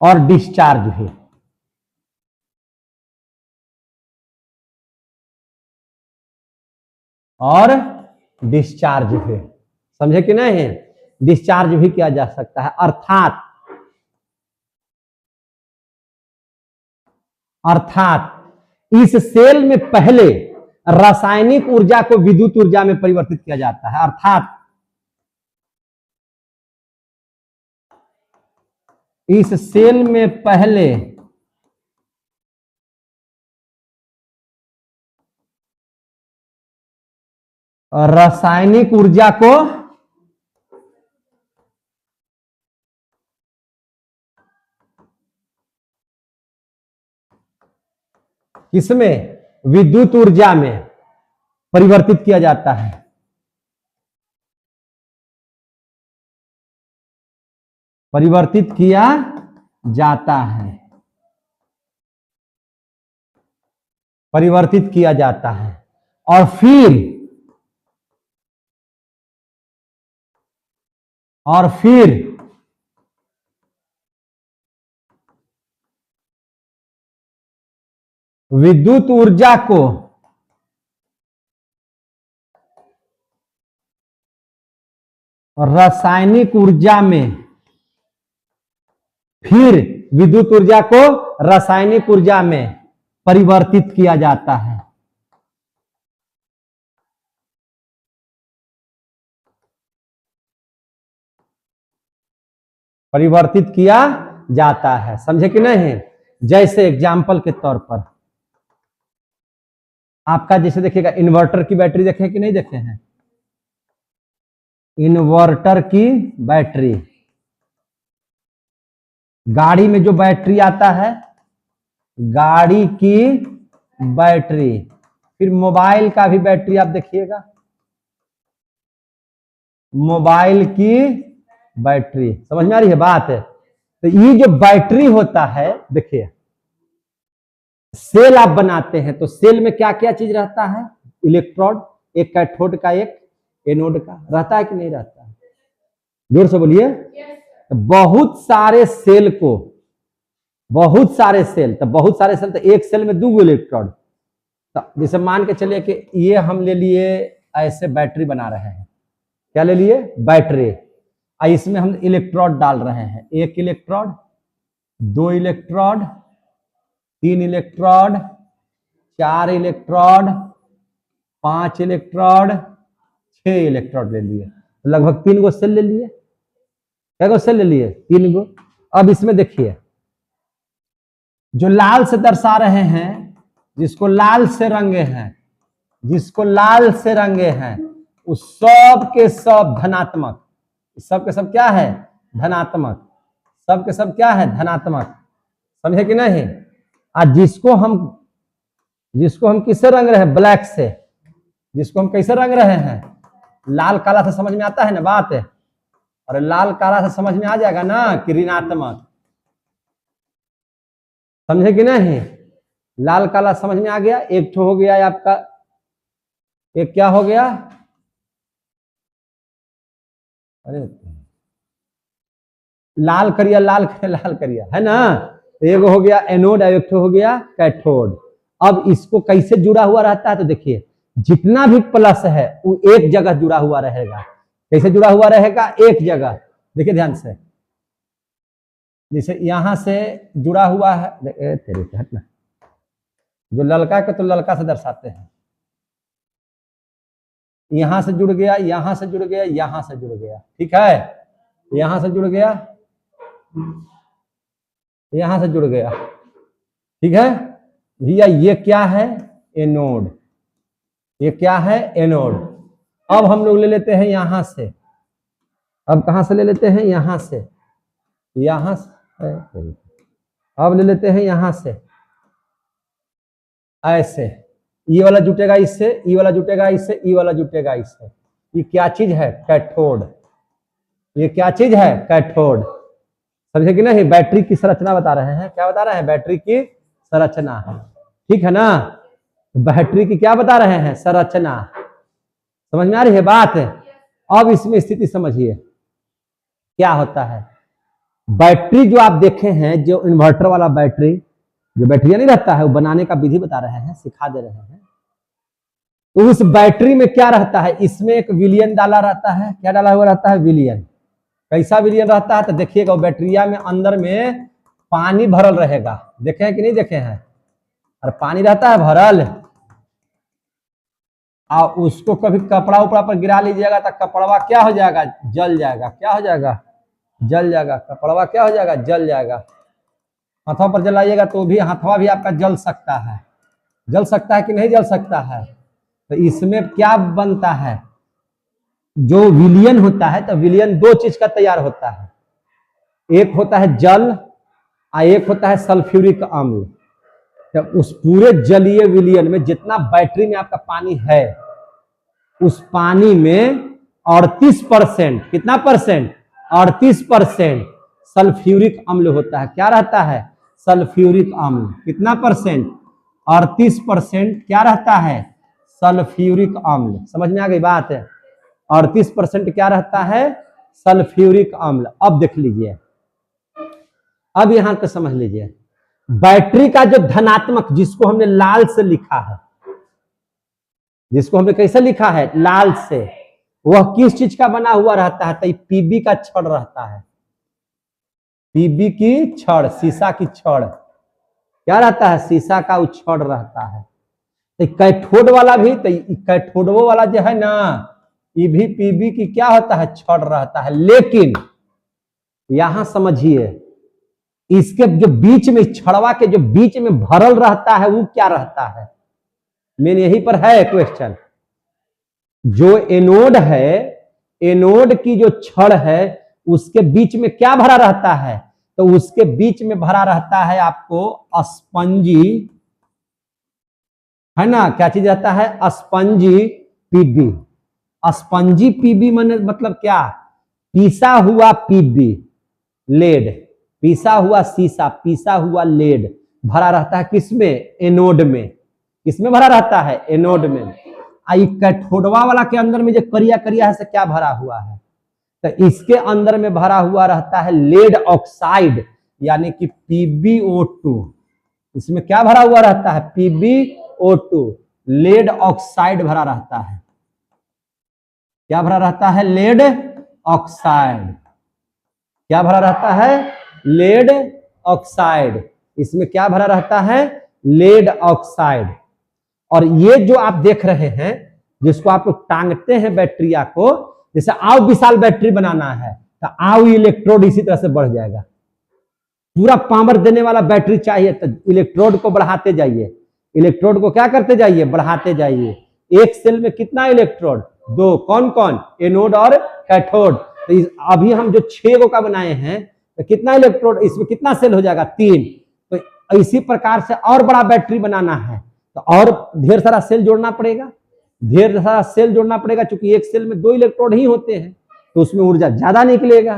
और डिस्चार्ज भी। और डिस्चार्ज भी, समझे कि नहीं, डिस्चार्ज भी किया जा सकता है। अर्थात इस सेल में पहले रासायनिक ऊर्जा को विद्युत ऊर्जा में परिवर्तित किया जाता है। अर्थात इस सेल में पहले रासायनिक ऊर्जा को किसमें, विद्युत ऊर्जा में परिवर्तित किया जाता है। परिवर्तित किया जाता है, परिवर्तित किया जाता है। और फिर विद्युत ऊर्जा को रासायनिक ऊर्जा में, फिर विद्युत ऊर्जा को रासायनिक ऊर्जा में परिवर्तित किया जाता है। परिवर्तित किया जाता है, समझे कि नहीं? जैसे एग्जाम्पल के तौर पर आपका जैसे देखिएगा, इन्वर्टर की बैटरी देखे कि नहीं देखे हैं? इन्वर्टर की बैटरी, गाड़ी में जो बैटरी आता है, गाड़ी की बैटरी, फिर मोबाइल का भी बैटरी आप देखिएगा, मोबाइल की बैटरी। समझ में आ रही है बात? तो ये जो बैटरी होता है, देखिए सेल आप बनाते हैं तो सेल में क्या क्या चीज रहता है? इलेक्ट्रोड, एक कैथोड का एक एनोड का, रहता है कि नहीं रहता है? जोर से बोलिए। बहुत सारे सेल को, बहुत सारे सेल, तो बहुत सारे सेल तो एक सेल में 2 इलेक्ट्रोड, तो जैसे मान के चलिए कि ये हम ले लिए ऐसे बैटरी बना रहे हैं, क्या ले लिए? बैटरी। इसमें हम इलेक्ट्रोड डाल रहे हैं, 1 electrode, 2 electrode, 3 electrode, 4 electrode, 5 electrode, 6 electrode ले लिए, लगभग 3 गो सेल ले लिए। क्या गो सेल ले लिए? 3 गो। अब इसमें देखिए, जो लाल से दर्शा रहे हैं, जिसको लाल से रंगे हैं, जिसको लाल से रंगे हैं, उस सब के सब धनात्मक, सब के सब क्या है? धनात्मक। सब के सब क्या है? धनात्मक। समझे कि नहीं? आज जिसको हम किससे रंग रहे हैं? ब्लैक से। जिसको हम कैसे रंग रहे हैं? लाल काला से समझ में आता है ना बात? और लाल काला से समझ में आ जाएगा ना कि ऋणात्मक। समझे कि नहीं? लाल काला समझ में आ गया। एक तो हो गया आपका, एक क्या हो गया? अरे लाल करिया, लाल करिया है ना? एक हो गया एनोड, एक हो गया कैथोड। अब इसको कैसे जुड़ा हुआ रहता है? तो देखिए, जितना भी प्लस है वो एक जगह जुड़ा हुआ रहेगा। कैसे जुड़ा हुआ रहेगा? एक जगह। देखिए ध्यान से, जैसे यहां से जुड़ा हुआ है, तेरे हटना, जो ललका के तो ललका से दर्शाते हैं, यहां से जुड़ गया, यहां से जुड़ गया, यहां से जुड़ गया, ठीक है? यहां से जुड़ गया, यहां से जुड़ गया, ठीक है भैया? ये क्या है? एनोड। ये क्या है? एनोड। अब हम लोग ले लेते हैं यहां से, अब कहां से ले लेते हैं? यहां से, यहां से, अब ले लेते हैं यहां से, ऐसे, ये वाला जुटेगा इससे, ये वाला जुटेगा इससे, ये वाला जुटेगा इससे। ये क्या चीज है? कैथोड। ये क्या चीज है? कैथोड। समझे कि नहीं? बैटरी की संरचना बता रहे हैं। क्या बता रहे हैं? बैटरी की संरचना, ठीक है ना? बैटरी की क्या बता रहे हैं? संरचना। समझ में आ रही है बात? अब इसमें स्थिति समझिए क्या होता है। बैटरी जो आप देखे हैं, जो इन्वर्टर वाला बैटरी, जो बैटरी नहीं रहता है, वो बनाने का विधि बता रहे हैं, सिखा दे रहे हैं। तो उस बैटरी में क्या रहता है? इसमें एक विलियन डाला रहता है। क्या डाला हुआ रहता है? विलियन। कैसा विलियन रहता है? तो देखिएगा, बैटरिया में अंदर में पानी भरल रहेगा। देखे हैं कि नहीं देखे हैं? और पानी रहता है भरल, और उसको कभी कपड़ा उपड़ा पर गिरा लीजिएगा तो कपड़वा क्या हो जाएगा? जल जाएगा। क्या हो जाएगा? जल जाएगा। कपड़वा क्या हो जाएगा? जल जाएगा। हाथों पर जलाइएगा तो भी हाथवा भी आपका जल सकता है। जल सकता है कि नहीं जल सकता है? तो इसमें क्या बनता है? जो विलियन होता है, तो विलियन 2 चीज का तैयार होता है। एक होता है जल और एक होता है सल्फ्यूरिक अम्ल। तो उस पूरे जलीय विलियन में जितना बैटरी में आपका पानी है, उस पानी में 38%, कितना परसेंट? 38% सल्फ्यूरिक अम्ल होता है। क्या रहता है? सल्फ्यूरिक अम्ल। कितना परसेंट? 38% क्या रहता है? सल्फ्यूरिक अम्ल। समझ में आ गई बात? 38% क्या रहता है? सल्फ्यूरिक अम्ल। अब देख लीजिए, अब यहां पे समझ लीजिए, बैटरी का जो धनात्मक, जिसको हमने लाल से लिखा है, जिसको हमने कैसे लिखा है? लाल से। वह किस चीज का बना हुआ रहता है? तो पीबी का छड़ रहता है, पीबी की छड़, शीशा की छड़ क्या रहता है? शीशा का वो छड़ रहता है। तो कैथोड वाला भी, तो कैथोडो वाला जो है ना, ये भी पीबी की क्या होता है? छड़ रहता है। लेकिन यहां समझिए, इसके जो बीच में, छड़वा के जो बीच में भरल रहता है वो क्या रहता है? मेन यही पर है क्वेश्चन। जो एनोड है, एनोड की जो छड़ है उसके बीच में क्या भरा रहता है? तो उसके बीच में भरा रहता है आपको स्पंजी, है ना? क्या चीज रहता है? Spongy PB. स्पंजी पीबी मतलब क्या? पीसा हुआ पीबी, लेड, पीसा हुआ शीशा, पीसा हुआ लेड भरा रहता है किसमें? एनोड में। किसमें भरा रहता है? एनोड में। आई कैथोडवा वाला के अंदर में जो करिया करिया है से क्या भरा हुआ है? तो इसके अंदर में भरा हुआ रहता है लेड ऑक्साइड, यानी कि PbO2। इसमें क्या भरा हुआ रहता है? PbO2, लेड ऑक्साइड भरा रहता है। क्या भरा रहता है? Lead oxide. क्या भरा रहता है? Lead oxide. इसमें क्या भरा रहता है? Lead oxide. और ये जो आप देख रहे हैं, जिसको आप लोग टांगते हैं बैटरिया को, जैसे आओ विशाल बैटरी बनाना है तो आओ इलेक्ट्रोड इसी तरह से बढ़ जाएगा। पूरा पावर देने वाला बैटरी चाहिए तो इलेक्ट्रोड को बढ़ाते जाइए, इलेक्ट्रोड को क्या करते जाइए? बढ़ाते जाइए। एक सेल में कितना इलेक्ट्रोड? 2। कौन कौन? एनोड और कैथोड। तो अभी हम जो 6 का बनाए हैं तो कितना इलेक्ट्रोड, इसमें कितना सेल हो जाएगा? 3। तो इसी प्रकार से और बड़ा बैटरी बनाना है तो और ढेर सारा सेल जोड़ना पड़ेगा, ढेर सारा सेल जोड़ना पड़ेगा, क्योंकि एक सेल में 2 इलेक्ट्रोड ही होते हैं तो उसमें ऊर्जा ज्यादा निकलेगा।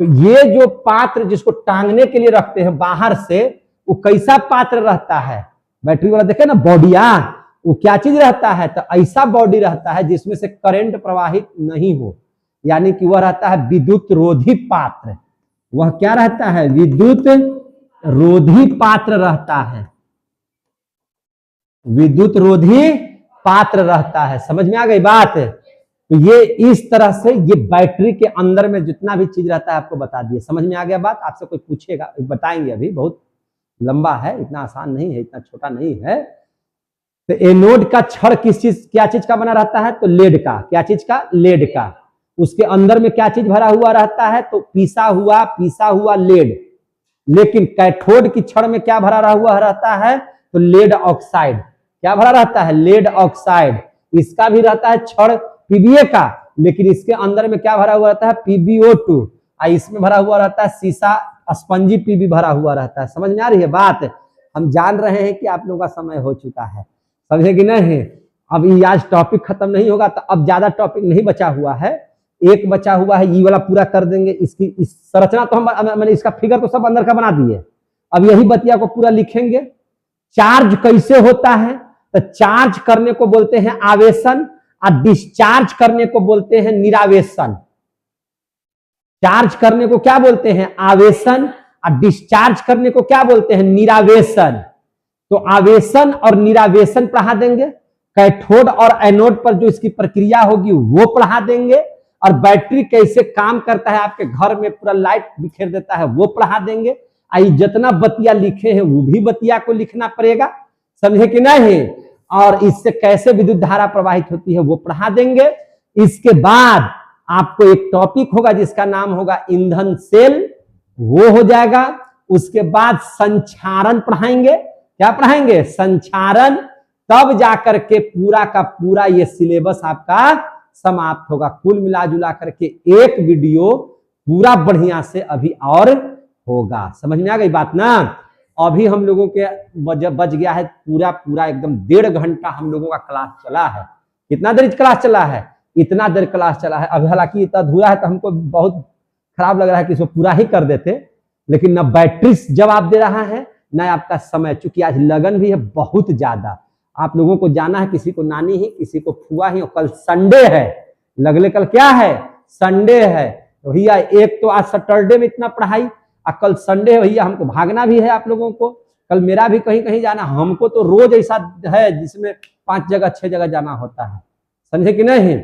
तो ये जो पात्र जिसको टांगने के लिए रखते हैं बाहर से, वो कैसा पात्र रहता है? बैटरी वाला देखे ना बॉडिया, वो क्या चीज रहता है? तो ऐसा बॉडी रहता है जिसमें से करंट प्रवाहित नहीं हो, यानी कि वह रहता है विद्युत रोधी पात्र। वह क्या रहता है? विद्युत रोधी पात्र रहता है, विद्युत रोधी पात्र रहता है। समझ में आ गई बात? तो ये इस तरह से ये बैटरी के अंदर में जितना भी चीज रहता है आपको बता दिए। समझ में आ गया बात? आपसे कोई पूछेगा बताएंगे, अभी बहुत लंबा है, इतना आसान नहीं है, इतना छोटा नहीं है। तो एनोड का छड़ किस चीज, क्या चीज का बना रहता है? तो लेड का। क्या चीज का? लेड का। उसके अंदर में क्या चीज भरा हुआ रहता है? तो पीसा हुआ लेड। लेकिन कैथोड की छड़ में क्या भरा हुआ रहता है? तो लेड ऑक्साइड। क्या भरा रहता है? Lead oxide. इसका भी रहता है छड़ पीबीए का, लेकिन इसके अंदर में क्या भरा हुआ रहता है? PbO2। इसमें भरा हुआ रहता है शीशा, स्पंजी पीबी भरा हुआ रहता है। समझ में आ रही है बात? हम जान रहे हैं कि आप लोगों का समय हो चुका है, समझे कि नहीं? अब आज टॉपिक खत्म नहीं होगा तो अब ज्यादा टॉपिक नहीं बचा हुआ है, एक बचा हुआ है, ये वाला पूरा कर देंगे। इसकी इस संरचना तो मैंने इसका फिगर तो सब अंदर का बना दिए, अब यही बतिया को पूरा लिखेंगे। चार्ज कैसे होता है? तो चार्ज करने को बोलते हैं आवेशन और डिस्चार्ज करने को बोलते हैं निरावेशन। चार्ज करने को क्या बोलते हैं? आवेशन। और डिस्चार्ज करने को क्या बोलते हैं? निरावेशन। तो आवेशन और निरावेशन पढ़ा देंगे, कैथोड और एनोड पर जो इसकी प्रक्रिया होगी वो पढ़ा देंगे, और बैटरी कैसे काम करता है, आपके घर में पूरा लाइट बिखेर देता है वो पढ़ा देंगे। आई जितना बतिया लिखे हैं वो भी बतिया को लिखना पड़ेगा, समझे कि नहीं? और इससे कैसे विद्युत धारा प्रवाहित होती है वो पढ़ा देंगे। इसके बाद आपको एक टॉपिक होगा जिसका नाम होगा ईंधन सेल, वो हो जाएगा। उसके बाद संचारण पढ़ाएंगे। क्या पढ़ाएंगे? संचारण। तब जाकर के पूरा का पूरा ये सिलेबस आपका समाप्त होगा। कुल मिला जुला करके एक वीडियो पूरा बढ़िया से अभी और होगा। समझ में आ गई बात ना? अभी हम लोगों के बच गया है पूरा एकदम 1.5 घंटा हम लोगों का क्लास चला है। कितना देर क्लास चला है? इतना देर क्लास चला है। अभी हालांकि इतना अधूरा है तो हमको बहुत खराब लग रहा है कि इसको पूरा ही कर देते, लेकिन न बैटरी जवाब दे रहा है न आपका समय, चूंकि आज लगन भी है बहुत ज्यादा। आप लोगों को जाना है, किसी को नानी ही, किसी को फुआ ही, और कल संडे है। लगले कल क्या है? संडे है। तो भैया एक तो आज सैटरडे में इतना पढ़ाई, और कल संडे है भैया, हमको भागना भी है आप लोगों को। कल मेरा भी कहीं कहीं जाना, हमको तो रोज ऐसा है जिसमें 5 जगह 6 जगह जाना होता है, समझे कि नहीं?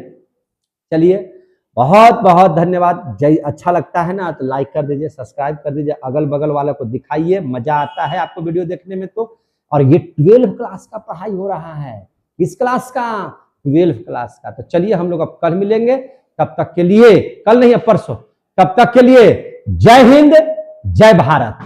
चलिए बहुत बहुत धन्यवाद। जय अच्छा लगता है ना तो लाइक कर दीजिए, सब्सक्राइब कर दीजिए, अगल बगल वाले को दिखाइए, मजा आता है आपको वीडियो देखने में। तो और ये 12 क्लास का पढ़ाई हो रहा है, किस क्लास का? 12 क्लास का। तो चलिए हम लोग अब कल मिलेंगे, तब तक के लिए, कल नहीं अब परसों, तब तक के लिए जय हिंद जय भारत।